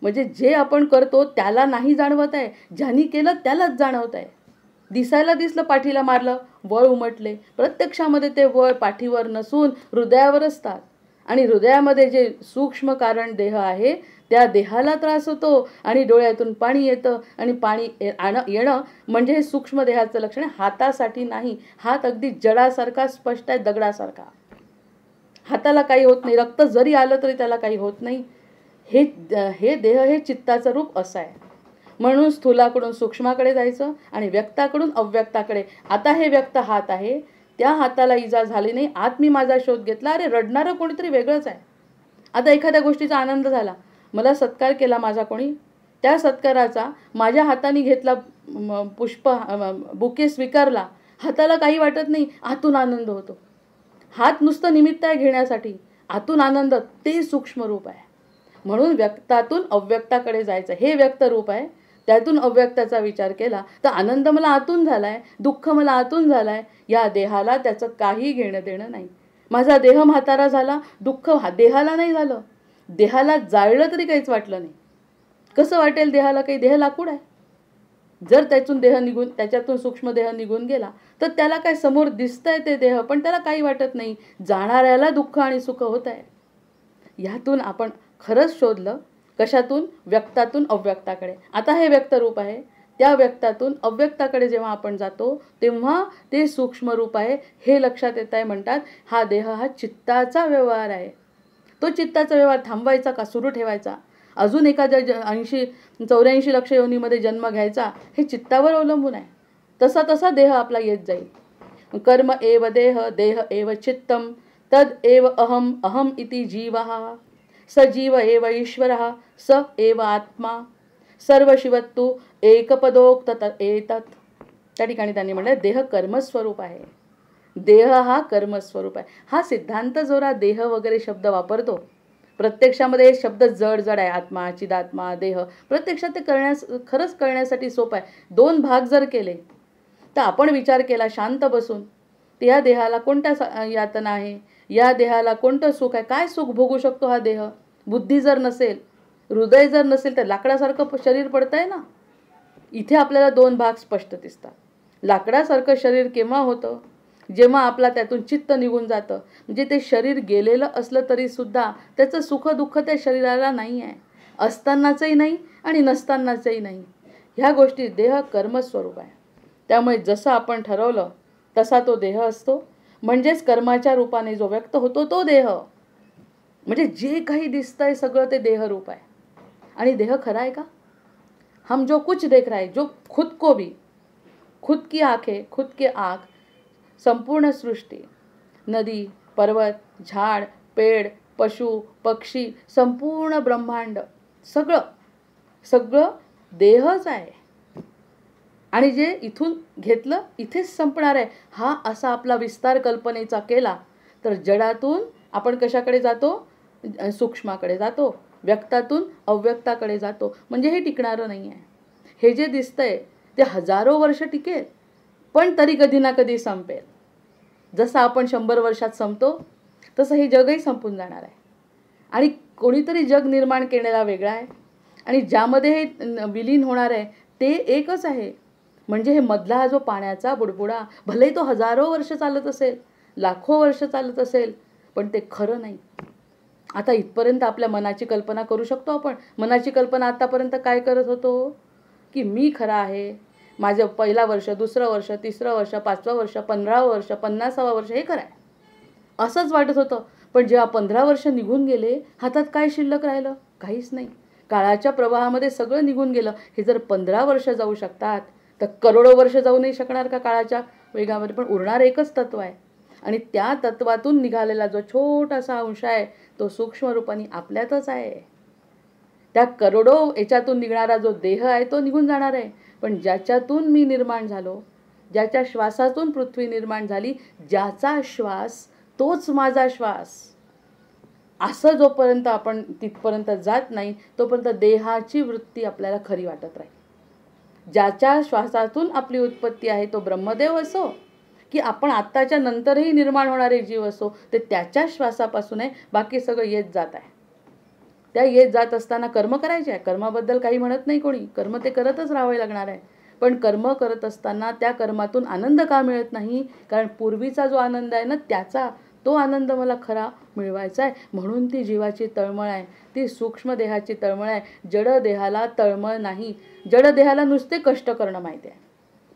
म्हणजे जे आपण करतो त्याला नाही जाणवत आहे, ज्यांनी केलं त्यालाच जाणवत आहे. दिसायला दिसलं, पाठीला मारलं, वळ उमटले. प्रत्यक्षामध्ये ते वळ पाठीवर नसून हृदयावर असतात. आणि हृदयामध्ये जे सूक्ष्म कारण देह आहे, त्या देहाला त्रास होतो आणि डोळ्यातून पाणी येतं. आणि पाणी येणं म्हणजे हे सूक्ष्म देहाचं लक्षण आहे. हातासाठी नाही. हात अगदी जडासारखा स्पष्ट आहे, दगडासारखा. हाताला काही होत नाही. रक्त जरी आलं तरी त्याला काही होत नाही. हे देह हे चित्ताचं रूप असं आहे. म्हणून स्थूलाकडून सूक्ष्माकडे जायचं आणि व्यक्ताकडून अव्यक्ताकडे. आता हे व्यक्त हात आहे, त्या हाताला इजा झाली नाही. आत मी माझा शोध घेतला. अरे रडणारं कोणीतरी वेगळंच आहे. आता एखाद्या गोष्टीचा आनंद झाला, मला सत्कार केला माझा कोणी, त्या सत्काराचा माझ्या हाताने घेतला पुष्प बुके स्वीकारला, हाताला काही वाटत नाही, आतून आनंद होतो. हात नुसतं निमित्त आहे घेण्यासाठी, आतून आनंद, ते सूक्ष्म रूप आहे. म्हणून व्यक्तातून अव्यक्ताकडे जायचं. हे व्यक्त रूप आहे. त्यातून अव्यक्ताचा विचार केला तर आनंद मला आतून झालाय, दुःख मला आतून झालाय. या देहाला त्याचं काही घेणं देणं नाही. माझा देह म्हातारा झाला, दुःख देहाला नाही झालं. देहाला जाळलं तरी काहीच वाटलं नाही. कसं वाटेल देहाला? काही? देह लाकूड आहे. जर त्याच्यातून सूक्ष्म देह निघून गेला तर त्याला काय समोर दिसतंय ते देह, पण त्याला काही वाटत नाही. जाणाऱ्याला दुःख आणि सुख होत आहे. ह्यातून आपण खरंच शोधलं. कशातून? व्यक्तातून अव्यक्ताकडे. आता हे व्यक्त रूप आहे. त्या व्यक्तातून अव्यक्ताकडे जेव्हा आपण जातो तेव्हा ते सूक्ष्म रूप आहे हे लक्षात येत आहे. म्हणतात हा देह हा चित्ताचा व्यवहार आहे. तो चित्ताचा व्यवहार थांबवायचा का सुरू ठेवायचा? अजून एखाद्या 84 लक्ष योनीमध्ये जन्म घ्यायचा, हे चित्तावर अवलंबून आहे. तसा तसा देह आपला येत जाईल. कर्म एव देह, देह एव चित्तम, तद एव अहम, अहम इति जीवः, स जीव एव ईश्वरः, स एव आत्मा, सर्व शिवत्तु एकपदोक्त एतत्. त्या ठिकाणी त्यांनी म्हटलं देह कर्मस्वरूप आहे. देह हा कर्मस्वरूप आहे. हा सिद्धांत जोरा देह वगैरे शब्द वापरतो. प्रत्यक्षामध्ये हे शब्द जड जड आहे. आत्मा, चिदात्मा, देह. प्रत्यक्षात ते खरंच कळण्यासाठी सोपं आहे. 2 भाग जर केले तर आपण विचार केला शांत बसून, त्या देहाला कोणत्या यातना आहे, या देहाला कोणतं सुख आहे, काय सुख भोगू शकतो हा देह. बुद्धी जर नसेल, हृदय जर नसेल तर लाकडासारखं शरीर पडतंय ना. इथे आपल्याला 2 भाग स्पष्ट दिसतात. लाकडासारखं शरीर केव्हा होतं? जेव्हा आपला त्यातून चित्त निघून जातं. म्हणजे ते शरीर गेलेलं असलं तरी सुद्धा त्याचं सुख दुःख त्या शरीराला नाही आहे. असतानाचंही नाही आणि नसतानाचंही नाही. ह्या गोष्टी देह कर्मस्वरूप आहे. त्यामुळे जसं आपण ठरवलं तसा तो देह असतो. म्हणजेच कर्माच्या रूपाने जो व्यक्त होतो तो देह. म्हणजे जे काही दिसतंय सगळं ते देहरूप आहे. आणि देह खरा आहे का? हम जो कुछ देख रहे हैं, जो खुद को भी, खुद की आंखें, खुद के आँख, संपूर्ण सृष्टी, नदी, पर्वत, झाड, पेड़, पशु, पक्षी, संपूर्ण ब्रह्मांड, सगळं सगळं देहच आहे. आणि जे इथून घेतलं इथेच संपणार आहे. हा असा आपला विस्तार कल्पनेचा केला तर जडातून आपण कशाकडे जातो? सूक्ष्माकडे जातो. व्यक्तातून अव्यक्ताकडे जातो. म्हणजे हे टिकणारं नाही आहे. हे जे दिसतंय ते हजारो वर्ष टिकेल, पण तरी कधी ना कधी संपेल. जसं आपण 100 वर्षात संपतो तसं हे जगही संपून जाणार आहे. आणि कोणीतरी जग निर्माण केलेला वेगळा आहे आणि ज्यामध्ये हे विलीन होणार आहे ते एकच आहे. म्हणजे हे मधला हा जो पाण्याचा बुडबुडा, भले तो हजारो वर्ष चालत असेल, लाखो वर्ष चालत असेल, पण ते खरं नाही. आता इथपर्यंत आपल्या मनाची कल्पना करू शकतो आपण. मनाची कल्पना आतापर्यंत काय करत होतो? की मी खरा आहे, माझं 1ला वर्ष, 2रं वर्ष, 3रं वर्ष, 5वं वर्ष, 15वं वर्ष, 50वं वर्ष हे खरं आहे असंच वाटत होतं. पण जेव्हा 15 वर्ष निघून गेले, हातात काय शिल्लक राहिलं? काहीच नाही. काळाच्या प्रवाहामध्ये सगळं निघून गेलं. हे जर 15 वर्ष जाऊ शकतात तर करोडो वर्ष जाऊ नाही शकणार का काळाच्या वेगामध्ये? पण उरणार एकच तत्व आहे. आणि त्या तत्वातून निघालेला जो छोटासा अंश आहे तो सूक्ष्म रूपाने आपल्यातच आहे. त्या करोडो याच्यातून निघणारा जो देह आहे तो निघून जाणार आहे. पण ज्याच्यातून मी निर्माण झालो, ज्याच्या श्वासातून पृथ्वी निर्माण झाली, ज्याचा श्वास तोच माझा श्वास, असं जोपर्यंत आपण तिथपर्यंत जात नाही तोपर्यंत देहाची वृत्ती आपल्याला खरी वाटत राहील. ज्याच्या श्वासातून आपली उत्पत्ती आहे तो ब्रह्मदेव असो की आपण आत्ताच्या नंतरही निर्माण होणारे जीव असो, ते त्याच्या श्वासापासून आहे. बाकी सगळं येत जात आहे. त्या येत जात असताना कर्म करायचे आहे. कर्माबद्दल काही म्हणत नाही कोणी, कर्म ते करतच राहावे लागणार आहे. पण कर्म करत असताना त्या कर्मातून आनंद का मिळत नाही? कारण पूर्वीचा जो आनंद आहे ना, त्याचा तो आनंद मला खरा मिळवायचा आहे. म्हणून ती जीवाची तळमळ आहे, ती सूक्ष्म देहाची तळमळ आहे. जड देहाला तळमळ नाही. जड देहाला नुसते कष्ट करणं माहिती आहे.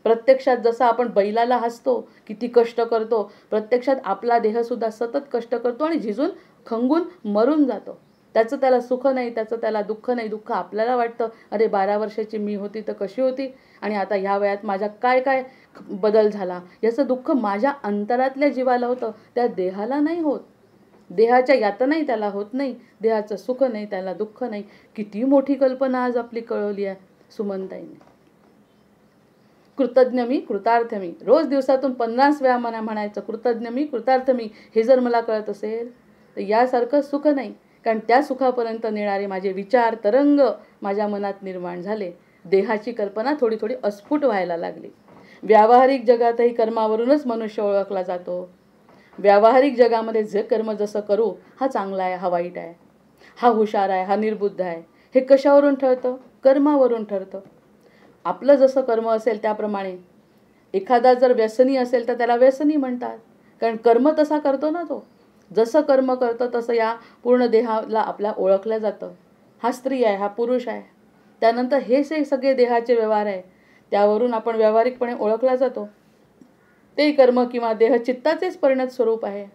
प्रत्यक्षात जसं आपण बैलाला हसतो, किती कष्ट करतो, प्रत्यक्षात आपला देहसुद्धा सतत कष्ट करतो आणि झिजून खंगून मरून जातो. त्याचं त्याला सुख नाही, त्याचं त्याला दुःख नाही. दुःख आपल्याला वाटतं, अरे 12 वर्षाची मी होती तर कशी होती आणि आता ह्या वयात माझ्या काय काय बदल झाला. याचं दुःख माझ्या अंतरातल्या जीवाला होतं, त्या देहाला नाही होत. देहाच्या यातनाही त्याला होत नाही, देहाचं सुख नाही, त्याला दुःख नाही. किती मोठी कल्पना आज आपली कळवली आहे सुमनताईने. कृतज्ञ मी, कृतार्थ मी. रोज दिवसातून 50 वेळा म्हणायचं कृतज्ञ मी, कृतार्थ मी. हे जर मला कळत असेल तर यासारखं सुख नाही. कारण त्या सुखापर्यंत नेणारे माझे विचार तरंग माझ्या मनात निर्माण झाले. देहाची कल्पना थोडी थोडी अस्फुट व्हायला लागली. व्यावहारिक जगातही कर्मावरूनच मनुष्य ओळखला जातो. व्यावहारिक जगामध्ये जे कर्म जसं करू, हा चांगला आहे, हा वाईट आहे, हा हुशार आहे, हा निर्बुद्ध आहे, हे कशावरून ठरतं? कर्मावरून ठरतं. आपलं जसं कर्म असेल त्याप्रमाणे. एखादा जर व्यसनी असेल तर त्याला व्यसनी म्हणतात, कारण कर्म तसा करतो ना तो. जसं कर्म करतं तसं या पूर्ण देहाला आपल्या ओळखलं जातं. हा स्त्री आहे, हा पुरुष आहे. त्यानंतर हे सगळे देहाचे व्यवहार आहे, त्यावरून आपण व्यावहारिकपणे ओळखला जातो. ते कर्म किंवा देह चित्ताचेच परिणत स्वरूप आहे.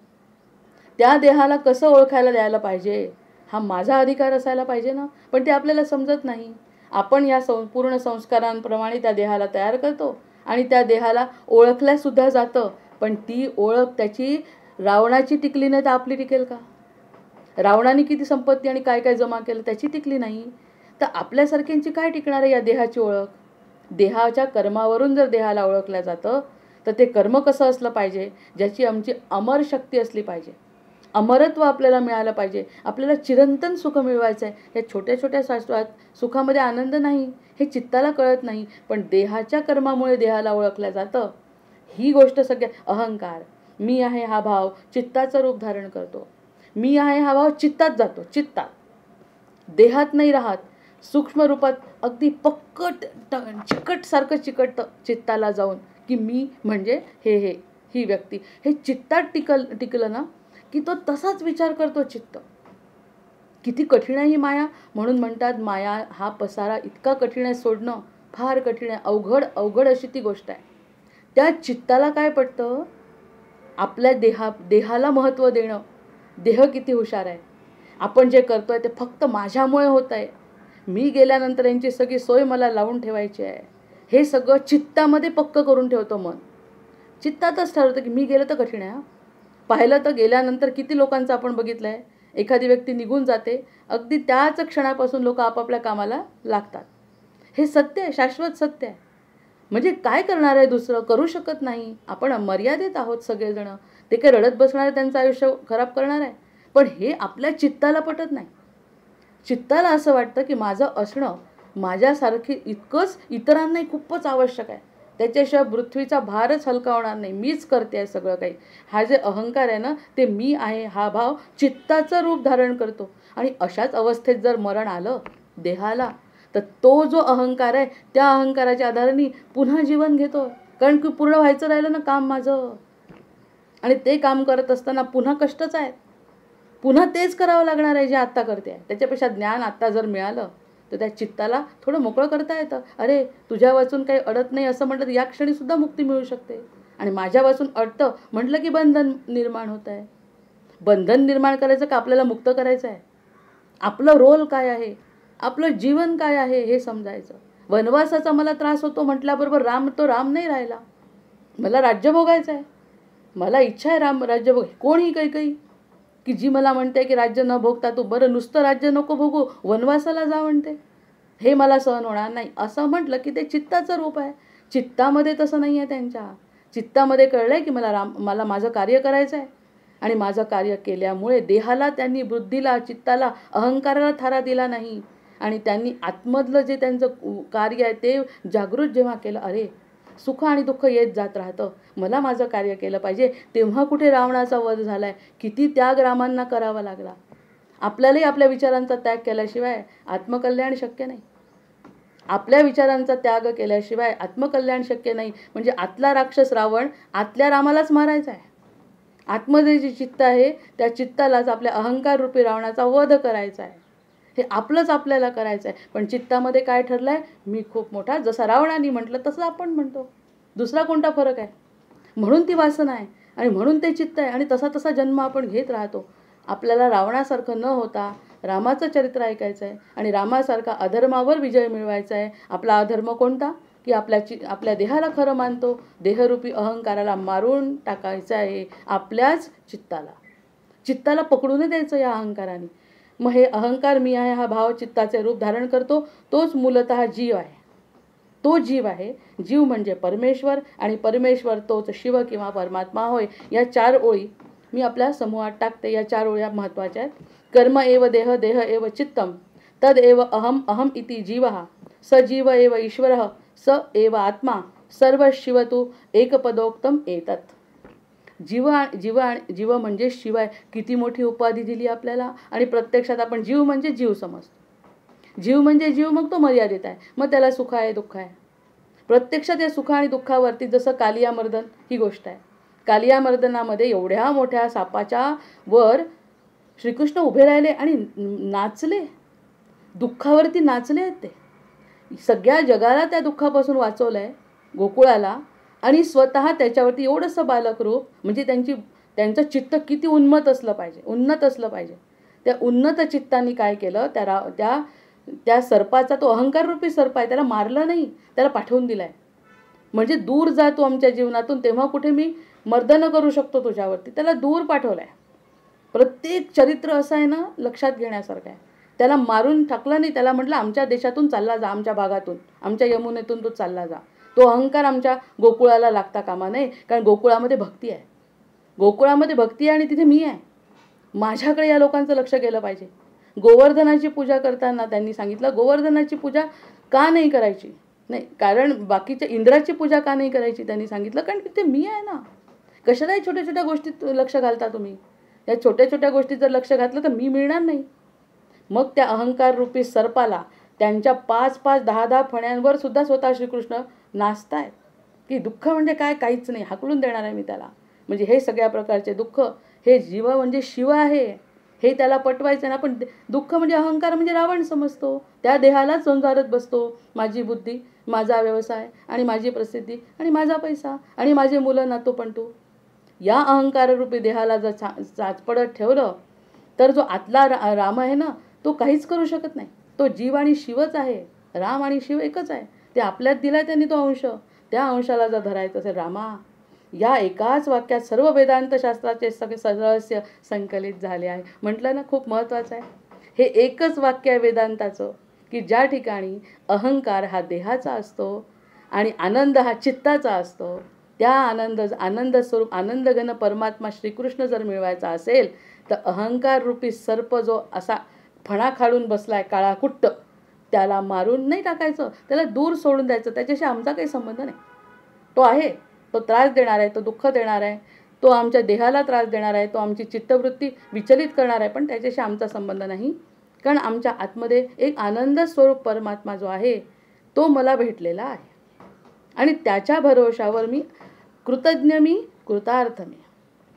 त्या देहाला कसं ओळखायला द्यायला पाहिजे, हा माझा अधिकार असायला पाहिजे ना. पण ते आपल्याला समजत नाही. आपण या पूर्ण संस्कारांप्रमाणे त्या देहाला तयार करतो आणि त्या देहाला ओळखल्यासुद्धा जातं. पण ती ओळख त्याची रावणाची टिकली नाही तर आपली टिकेल का? रावणाने किती संपत्ती आणि काय काय जमा केलं, त्याची टिकली नाही तर आपल्यासारख्यांची काय टिकणार आहे या देहाची ओळख? देहाच्या कर्मावरून जर देहाला ओळखलं जातं तर ते कर्म कसं असलं पाहिजे? ज्याची आमची अमर शक्ती असली पाहिजे. अमरत्व आपल्याला मिळालं पाहिजे. आपल्याला चिरंतन सुख मिळवायचं आहे. या छोट्या छोट्या शाश्वत सुखामध्ये आनंद नाही, हे चित्ताला कळत नाही. पण देहाच्या कर्मामुळे देहाला ओळखलं जातं. ही गोष्ट सगळ्या अहंकार, मी आहे हा भाव चित्ताचं रूप धारण करतो. मी आहे हा भाव चित्तात जातो, चित्तात, देहात नाही राहत. सूक्ष्म रूपात अगदी पक्कट चिकट सारखं चिकटतं चित्ताला जाऊन, की मी म्हणजे ही व्यक्ती. हे चित्तात टिकलं ना की तो तसाच विचार करतो चित्त. किती कठीण आहे ही माया. म्हणून म्हणतात माया हा पसारा इतका कठीण आहे, सोडणं फार कठीण आहे. अवघड अशी ती गोष्ट आहे. त्या चित्ताला काय पडतं? आपल्या देहाला महत्त्व देणं. देह किती हुशार आहे. आपण जे करतोय ते फक्त माझ्यामुळे होत आहे. मी गेल्यानंतर यांची सगळी सोय मला लावून ठेवायची आहे. हे सगळं चित्तामध्ये पक्क करून ठेवतो मन. चित्तातच ठरवतं की मी गेलं तर कठीण आहे. पाहिलं तर गेल्यानंतर किती लोकांचं आपण बघितलं आहे. एखादी व्यक्ती निघून जाते, अगदी त्याच क्षणापासून लोक आपापल्या कामाला लागतात. हे सत्य आहे, शाश्वत सत्य आहे. म्हणजे काय करणार आहे दुसरं? करू शकत नाही. आपण मर्यादित आहोत सगळेजण. ते काय रडत बसणारे त्यांचं आयुष्य खराब करणार आहे? पण हे आपल्या चित्ताला पटत नाही. चित्ताला असं वाटतं की माझं असणं माझ्यासारखी इतकंच इतरांनाही खूपच आवश्यक आहे. त्याच्याशिवाय पृथ्वीचा भारच हलका होणार नाही. मीच करते आहे सगळं काही. हा जे अहंकार आहे ना, ते मी आहे हा भाव चित्ताचं रूप धारण करतो. आणि अशाच अवस्थेत जर मरण आलं देहाला तर तो जो अहंकार आहे त्या अहंकाराच्या आधाराने पुन्हा जीवन घेतो. कारण की पूर्ण व्हायचं राहिलं ना काम माझं, आणि ते काम करत असताना पुन्हा कष्टच आहे. पुन्हा तेच करावं लागणार आहे जे आत्ता करते आहे. त्याच्यापेक्षा ज्ञान आत्ता जर मिळालं तर त्या चित्ताला थोडं मोकळं करता येतं. अरे तुझ्या वाचून काही अडत नाही असं म्हटलं तर या क्षणीसुद्धा मुक्ती मिळू शकते. आणि माझ्या वाचून अडतं म्हटलं की बंधन निर्माण होत आहे. बंधन निर्माण करायचं का आपल्याला मुक्त करायचं आहे? आपलं रोल काय आहे, आपलं जीवन काय आहे हे समजायचं. वनवासाचा मला त्रास होतो म्हटल्याबरोबर राम नाही राहिला. मला राज्य भोगायचं आहे. मला इच्छा आहे राज्य भोग. कोणी काही की जी मला म्हणते की राज्य न भोगता तू बरं नुसतं राज्य नको भोगू, वनवासाला जा म्हणते, हे मला सहन होणार नाही असं म्हटलं की ते चित्ताचं रूप आहे. चित्तामध्ये तसं नाही आहे. त्यांच्या चित्तामध्ये कळलंय की मला माझं कार्य करायचं आहे. आणि माझं कार्य केल्यामुळे देहाला त्यांनी, बुद्धीला, चित्ताला, अहंकाराला थारा दिला नाही. आणि त्यांनी आतमधलं जे त्यांचं कार्य आहे ते जागृत जेव्हा केलं, अरे सुख आणि दुःख येत जात राहतं, मला माझं कार्य केलं पाहिजे, तेव्हा कुठे रावणाचा वध झालाय. किती त्याग रामांना करावा लागला. आपल्यालाही आपल्या विचारांचा त्याग केल्याशिवाय आत्मकल्याण शक्य नाही. आपल्या विचारांचा त्याग केल्याशिवाय आत्मकल्याण शक्य नाही. म्हणजे आतला राक्षस रावण आतल्या रामालाच मारायचा आहे. आतमध्ये जी चित्त आहे त्या चित्तालाच आपल्या अहंकार रूपी रावणाचा वध करायचा आहे. हे आपलंच आपल्याला करायचं आहे. पण चित्तामध्ये काय ठरलं आहे, मी खूप मोठा, जसा रावणाने म्हटलं तसं आपण म्हणतो. दुसरा कोणता फरक आहे. म्हणून ती वासना आहे आणि म्हणून ते चित्त आहे आणि तसा तसा जन्म आपण घेत राहतो. आपल्याला रावणासारखं न होता रामाचं चरित्र ऐकायचं आहे आणि रामासारखा अधर्मावर विजय मिळवायचा आहे. आपला अधर्म कोणता, की आपल्या देहाला खरं मानतो, देहरूपी अहंकाराला मारून टाकायचं आहे. आपल्याच चित्ताला पकडून द्यायचं या अहंकाराने. मग हे अहंकार मी आहे हा भाव चित्ताचे रूप धारण करतो. तोच मूलतः जीव आहे. तो जीव आहे. जीव म्हणजे परमेश्वर आणि परमेश्वर तोच शिव किंवा परमात्मा होय. या 4 ओळी मी आपल्या समूहात टाकते. या 4 ओळी महत्त्वाच्या आहेत. कर्म एव देह, देह एव चित्तम, तद एव अहम, अहम इति जीवः, स जीव एव ईश्वरः, स एव आत्मा, सर्व शिव तू एकपदोक्तम एतत्. जीव म्हणजे शिव आहे. किती मोठी उपाधी दिली आपल्याला. आणि प्रत्यक्षात आपण जीव म्हणजे जीव समजतो. जीव म्हणजे जीव, मग तो मर्यादित आहे, मग त्याला सुख आहे दुःख आहे. प्रत्यक्षात या सुख आणि दुःखावरती जसं कालियामर्दन ही गोष्ट आहे. कालियामर्दनामध्ये एवढ्या मोठ्या सापाच्या वर श्रीकृष्ण उभे राहिले आणि नाचले, दुःखावरती नाचले आहेत. ते सगळ्या जगाला त्या दुःखापासून वाचवलं आहे, गोकुळाला, आणि स्वतः त्याच्यावरती एवढंसं बालक रूप. म्हणजे त्यांचं चित्त किती उन्नत असलं पाहिजे. त्या उन्नत चित्तांनी काय केलं, त्या सर्पाचा, तो अहंकार रूपी सर्प आहे, त्याला मारलं नाही, त्याला पाठवून दिलाय. म्हणजे दूर जा तू आमच्या जीवनातून, तेव्हा कुठे मी मर्दन करू शकतो तुझ्यावरती. त्याला दूर पाठवलाय. प्रत्येक चरित्र असं आहे ना, लक्षात घेण्यासारखं आहे. त्याला मारून टाकलं नाही. त्याला म्हटलं आमच्या देशातून चालला जा, आमच्या भागातून, आमच्या यमुनेतून तू चालला जा. तो अहंकार आमच्या गोकुळाला लागता कामा नये. कारण गोकुळामध्ये भक्ती आहे आणि तिथे मी आहे. माझ्याकडे या लोकांचं लक्ष गेलं पाहिजे. गोवर्धनाची पूजा करताना त्यांनी सांगितलं, गोवर्धनाची पूजा का नाही करायची. नाही, कारण बाकीच्या इंद्राची पूजा का नाही करायची त्यांनी सांगितलं, कारण तिथे मी आहे ना. कशाला या छोट्या छोट्या गोष्टीत लक्ष घालता तुम्ही. या छोट्या छोट्या गोष्टीत जर लक्ष घातलं तर मी मिळणार नाही. मग त्या अहंकार रूपी सर्पाला त्यांच्या 5-5, 10-10 फण्यांवर सुद्धा स्वतः श्रीकृष्ण नाचतायत, की दुःख म्हणजे काय, काहीच नाही, हाकलून देणार आहे मी त्याला. म्हणजे हे सगळ्या प्रकारचे दुःख, हे जीव म्हणजे शिव आहे, हे त्याला पटवायचं ना. पण दुःख म्हणजे अहंकार म्हणजे रावण समजतो. त्या देहालाच संसारत बसतो. माझी बुद्धी, माझा व्यवसाय आणि माझी प्रसिद्धी आणि माझा पैसा आणि माझे मुलं नातू पण तू. या अहंकाररूपी देहाला जर चाचपडत ठेवलं तर जो आतला राम आहे ना, तो काहीच करू शकत नाही. तो जीव आणि शिवच आहे. राम आणि शिव एकच आहे. ते आपल्यात दिलाय त्यांनी तो अंश. त्या अंशाला जर धरायचं असेल, रामा, या एकाच वाक्यात सर्व वेदांत शास्त्राचे सगळे रहस्य संकलित झाले आहे. म्हटलं ना, खूप महत्त्वाचं आहे. हे एकच वाक्य आहे वेदांताचं, की ज्या ठिकाणी अहंकार हा देहाचा असतो आणि आनंद हा चित्ताचा असतो, त्या आनंद स्वरूप आनंदघन परमात्मा श्रीकृष्ण जर मिळवायचा असेल तर अहंकार रूपी सर्प जो असा फणा खाडून बसलाय काळा कुट्ट, त्याला मारून नाही टाकायचं, त्याला दूर सोडून द्यायचं. त्याच्याशी आमचा काही संबंध नाही. तो आहे, तो त्रास देणार आहे, तो दुःख देणार आहे, तो आमच्या देहाला त्रास देणार आहे, तो आमची चित्तवृत्ती विचलित करणार आहे, पण त्याच्याशी आमचा संबंध नाही. कारण आमच्या आतमध्ये एक आनंद स्वरूप परमात्मा जो आहे तो मला भेटलेला आहे आणि त्याच्या भरोशावर मी कृतज्ञ, मी कृतार्थ मी.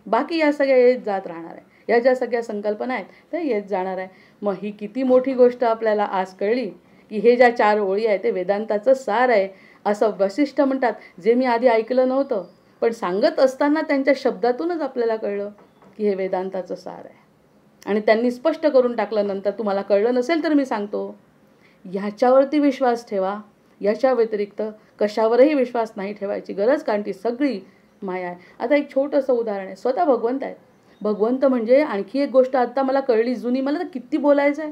बाकी या सगळ्या येत जात राहणार आहे. या ज्या सगळ्या संकल्पना आहेत त्या येत जाणार आहे. मग ही किती मोठी गोष्ट आपल्याला आज कळली, की हे ज्या 4 ओळी आहे ते वेदांताचं सार आहे असं वसिष्ठ म्हणतात. जे मी आधी ऐकलं नव्हतं, पण सांगत असताना त्यांच्या शब्दातूनच आपल्याला कळलं की हे वेदांताचं सार आहे. आणि त्यांनी स्पष्ट करून टाकलं. नंतर तुम्हाला कळलं नसेल तर मी सांगतो, ह्याच्यावरती विश्वास ठेवा, याच्या व्यतिरिक्त कशावरही विश्वास नाही ठेवायची गरज, कारण ती सगळी माया आहे. आता एक छोटंसं उदाहरण आहे. स्वतः भगवंत आहेत. भगवंत म्हणजे आणखी एक गोष्ट आत्ता मला कळली जुनी, मला तर किती बोलायचं आहे,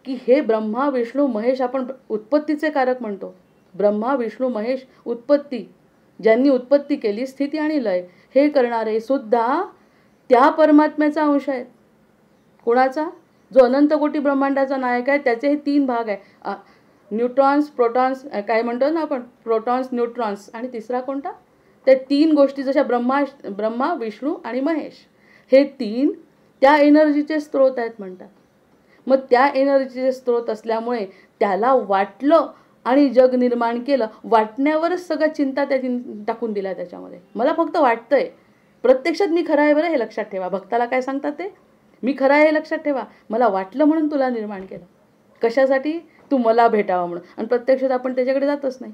की हे ब्रह्मा विष्णू महेश आपण उत्पत्तीचे कारक म्हणतो. ब्रह्मा विष्णू महेश उत्पत्ती, ज्यांनी उत्पत्ती केली, स्थिती आणि लय हे करणारे सुद्धा त्या परमात्म्याचा अंश आहेत. कोणाचा? जो अनंत कोटी ब्रह्मांडाचा नायक आहे, त्याचे हे 3 भाग आहे. न्यूट्रॉन्स, प्रोटॉन्स, काय म्हणतो ना आपण, प्रोटॉन्स, न्यूट्रॉन्स, आणि तिसरा कोणता? ते 3 गोष्टी जशा ब्रह्मा, विष्णू आणि महेश, हे 3 त्या एनर्जीचे स्त्रोत आहेत म्हणतात. मग त्या एनर्जीचे स्त्रोत असल्यामुळे त्याला वाटलं आणि जग निर्माण केलं. वाटण्यावरच सगळं चिंता टाकून दिल्या त्याच्यामध्ये. मला फक्त वाटतंय, प्रत्यक्षात मी खरं आहे बरं, हे लक्षात ठेवा. भक्ताला काय सांगतात ते, मी खरं आहे हे लक्षात ठेवा. मला वाटलं म्हणून तुला निर्माण केलं. कशासाठी? तू मला भेटावं म्हणून. आणि प्रत्यक्षात आपण त्याच्याकडे जातच नाही.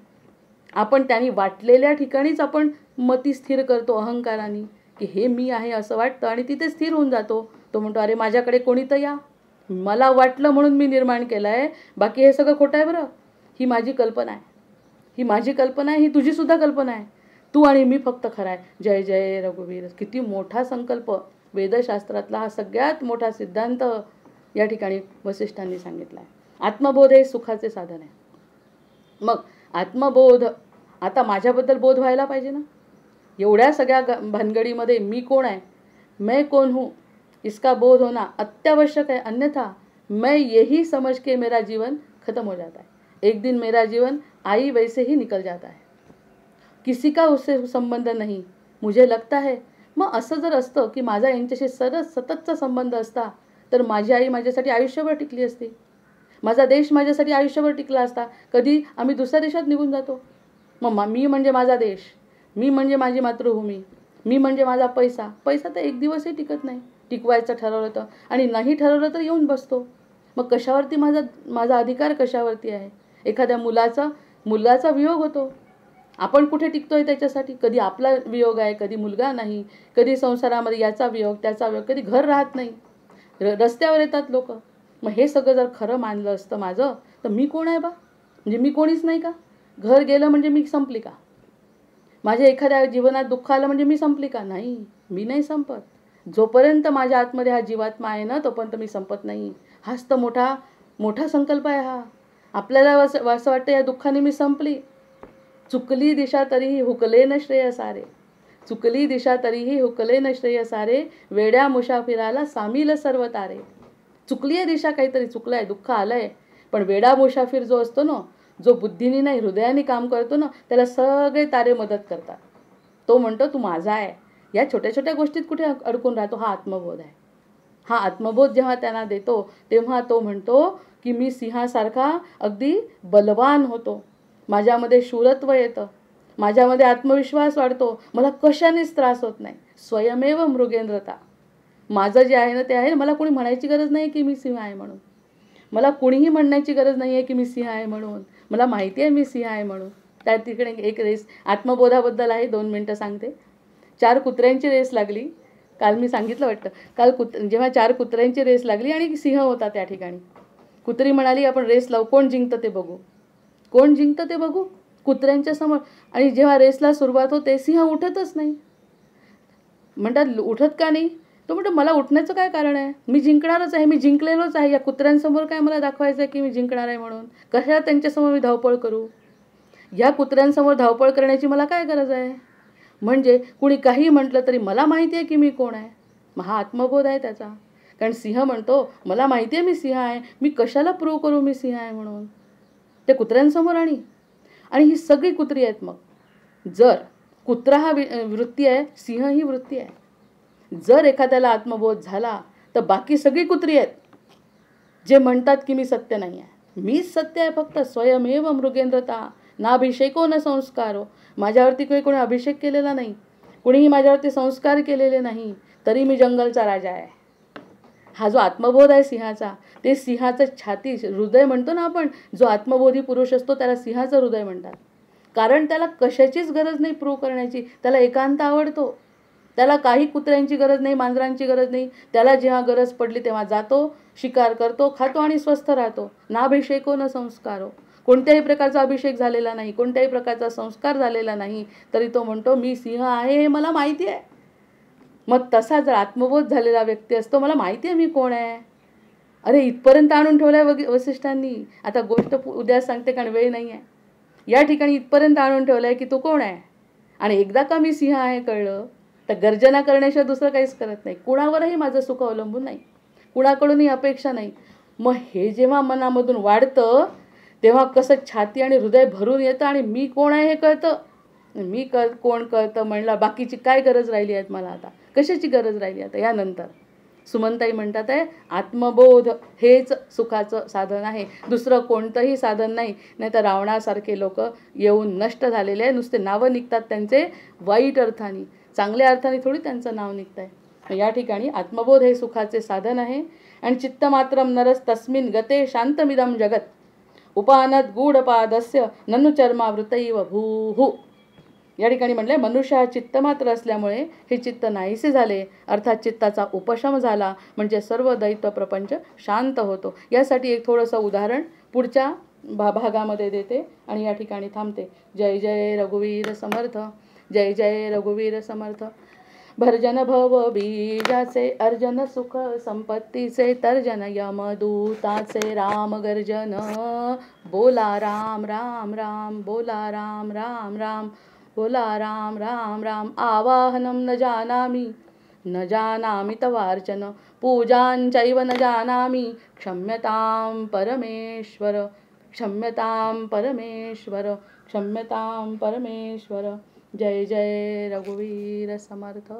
आपण त्यांनी वाटलेल्या ठिकाणीच आपण मती स्थिर करतो अहंकाराने, की हे मी आहे असं वाटतं, आणि तिथे स्थिर होऊन जातो. तो म्हणतो अरे माझ्याकडे कोणी तर या, मला वाटलं म्हणून मी निर्माण केलं आहे, बाकी हे सगळं खोटं आहे बरं. ही माझी कल्पना आहे, ही माझी कल्पना आहे, ही तुझीसुद्धा कल्पना आहे. तू आणि मी फक्त खरं आहे. जय जय रघुवीर. किती मोठा संकल्प. वेदशास्त्रातला हा सगळ्यात मोठा सिद्धांत या ठिकाणी वसिष्ठांनी सांगितला आहे. आत्मबोध हे सुखाचे साधन आहे. मग आत्मबोध, आता माझ्याबद्दल बोध व्हायला पाहिजे ना. एवढ्या सगळ्या भानगडीमध्ये मी कोण आहे, मैं कौन हूँ, इसका बोध होना अत्यावश्यक है. अन्यथा मैं यही समझ के मेरा जीवन खत्म हो जाता है. एक दिन मेरा जीवन आई वैसे ही निकल जाता है. किसी का उससे संबंध नहीं. मुझे लगता है, मग असं जर असतं की माझा यांच्याशी सततचा संबंध असता, तर माझी आई माझ्यासाठी आयुष्यभर टिकली असती. माझा देश माझ्यासाठी आयुष्यभर टिकला असता. कधी आम्ही दुसऱ्या देशात निघून जातो. मग मी म्हणजे माझा देश, मी म्हणजे माझी मातृभूमी, मी म्हणजे माझा पैसा. पैसा तर एक दिवसही टिकत नाही. टिकवायचं ठरवलं तर, आणि नाही ठरवलं तर येऊन बसतो. मग कशावरती माझा अधिकार कशावरती आहे? एखाद्या मुलाचा वियोग होतो. आपण कुठे टिकतोय त्याच्यासाठी? कधी आपला वियोग आहे, कधी मुलगा नाही, कधी संसारामध्ये याचा वियोग त्याचा वियोग, कधी घर राहत नाही, रस्त्यावर येतात लोक. मग हे सगळं जर खरं मानलं असतं माझं, तर मी कोण आहे बा? म्हणजे मी कोणीच नाही का? घर गेलं म्हणजे मी संपली का? माझ्या एखाद्या जीवनात दुःख आलं म्हणजे मी संपली का? नाही, मी नाही संपत. जोपर्यंत माझ्या आतमध्ये हा जीवात्मा आहे ना, तोपर्यंत मी संपत नाही. हाच तर मोठा संकल्प आहे हा. आपल्याला असं वाटतं या दुःखाने मी संपली. चुकली दिशा तरीही हुकले न श्रेय सारे. चुकली दिशा तरीही हुकले न श्रेय सारे. वेड्या मुसाफिराला सामील सर्व तारे. चुकली आहे दिशा, काहीतरी चुकलं आहे, दुःख आलं आहे, पण वेडा मुसाफिर जो असतो ना, जो बुद्धीने नाही हृदयाने काम करतो ना, त्याला सगळे तारे मदत करतात. तो म्हणतो तू माझा आहे. या छोट्या छोट्या गोष्टीत कुठे अडकून राहतो? हा आत्मबोध आहे. हा आत्मबोध जेव्हा त्यांना देतो, तेव्हा तो म्हणतो की मी सिंहासारखा अगदी बलवान होतो. माझ्यामध्ये शूरत्व येतं, माझ्यामध्ये आत्मविश्वास वाढतो, मला कशानेच त्रास होत नाही. स्वयमेव मृगेंद्रता. माझं जे आहे ना ते आहे. मला कोणी म्हणायची गरज नाही की मी सिंह आहे म्हणून. मला कोणीही म्हणण्याची गरज नाही आहे की मी सिंह आहे म्हणून. मला माहिती आहे मी सिंह आहे म्हणून. त्या तिकडे एक रेस आत्मबोधाबद्दल आहे, 2 मिनटं सांगते. 4 कुत्र्यांची रेस लागली. काल मी सांगितलं वाटतं. काल जेव्हा 4 कुत्र्यांची रेस लागली आणि सिंह होता त्या ठिकाणी. कुत्री म्हणाली आपण रेस लावू, कोण जिंकतं ते बघू. कोण जिंकतं ते बघू कुत्र्यांच्या समोर. आणि जेव्हा रेसला सुरुवात होते, सिंह उठतच नाही. म्हणतात उठत का नाही? तो म्हणतो मला उठण्याचं काय कारण आहे? मी जिंकणारच आहे, मी जिंकलेलोच आहे. या कुत्र्यांसमोर काय मला दाखवायचं आहे की मी जिंकणार आहे म्हणून? कशा त्यांच्यासमोर मी धावपळ करू? या कुत्र्यांसमोर धावपळ करण्याची मला काय गरज आहे? म्हणजे कुणी काही म्हटलं तरी मला माहिती आहे की मी कोण आहे. मग हा आत्मबोध आहे त्याचा. कारण सिंह म्हणतो मला माहिती आहे मी सिंह आहे, मी कशाला प्रूव्ह करू मी सिंह आहे म्हणून ते कुत्र्यांसमोर. आणि ही सगळी कुत्री आहेत. मग जर कुत्रा हा वृत्ती आहे, सिंह ही वृत्ती आहे. जर एखाद्याला आत्मबोध झाला तर बाकी सगळी कुत्री आहेत जे म्हणतात की मी सत्य नाही आहे. मीच सत्य आहे फक्त. स्वयमेव मृगेंद्रता ना अभिषेको न संस्कारो. माझ्यावरती कोणी अभिषेक केलेला नाही, कुणीही माझ्यावरती संस्कार केलेले नाही, तरी मी जंगलचा राजा आहे. हा जो आत्मबोध आहे सिंहाचा, ते सिंहाचं छाती हृदय म्हणतो ना आपण. जो आत्मबोधी पुरुष असतो त्याला सिंहाचं हृदय म्हणतात. कारण त्याला कशाचीच गरज नाही प्रूव्ह करण्याची. त्याला एकांत आवडतो. त्याला काही कुत्र्यांची गरज नाही, मांजरांची गरज नाही. त्याला जेव्हा गरज पडली तेव्हा जातो, शिकार करतो, खातो आणि स्वस्थ राहतो. ना अभिषेको न संस्कारो. कोणत्याही प्रकारचा अभिषेक झालेला नाही, कोणत्याही प्रकारचा संस्कार झालेला नाही, तरी तो म्हणतो मी सिंह आहे हे मला माहिती आहे. मग तसा जर आत्मबोध झालेला व्यक्ती असतो, मला माहिती आहे मी कोण आहे. अरे इथपर्यंत आणून ठेवलं आहे वसिष्ठांनी. आता गोष्ट उद्या सांगते कारण वेळ नाही आहे. या ठिकाणी इथपर्यंत आणून ठेवलं आहे की तो कोण आहे. आणि एकदा का मी सिंह आहे कळलं तर गर्जना करण्याशिवाय दुसरं काहीच करत नाही. कुणावरही माझं सुख अवलंबून नाही, कुणाकडूनही अपेक्षा नाही. मग हे जेव्हा मनामधून वाढतं तेव्हा कसं छाती आणि हृदय भरून येतं आणि मी कोण आहे हे कळतं. मी कोण कळतं म्हणलं, बाकीची काय गरज राहिली आहेत मला आता, कशाची गरज राहिली आता. यानंतर सुमनताई म्हणतात आहे, आत्मबोध हेच सुखाचं साधन आहे, दुसरं कोणतंही साधन नाही. नाही तर रावणासारखे लोक येऊन नष्ट झालेले आहे. नुसते नावं निघतात त्यांचे वाईट अर्थाने, चांगल्या अर्थाने थोडी त्यांचं नाव निघत आहे. या ठिकाणी आत्मबोध हे सुखाचे साधन आहे. आणि चित्तमात्रम नरस तस्मिन गते शांतमिदम जगत उपानद गूढपादस्य ननु चर्मावृतैव भूहू. या ठिकाणी म्हणले, मनुष्य हा चित्त मात्र असल्यामुळे हे चित्त नाहीसे झाले, अर्थात चित्ताचा उपशम झाला म्हणजे सर्व दैत्य प्रपंच शांत होतो. यासाठी एक थोडंसं उदाहरण पुढच्या भागामध्ये देते आणि या ठिकाणी थांबते. जय जय रघुवीर समर्थ, जय जय रघुवीर समर्थ. भर्जन भव बीजाचे अर्जन सुख संपत्तीचे तर्जन यमदूताचे राम गर्जन. बोला राम राम राम, बोला राम राम राम, बोला राम राम राम. आवाहनं न जानामि, न जानामि तवार्चन, पूजांचैव न जानामि, क्षम्यतां परमेश्वर, क्षम्यतां परमेश्वर, क्षम्यतां परमेश्वर. जय जय रघुवीर समर्थ.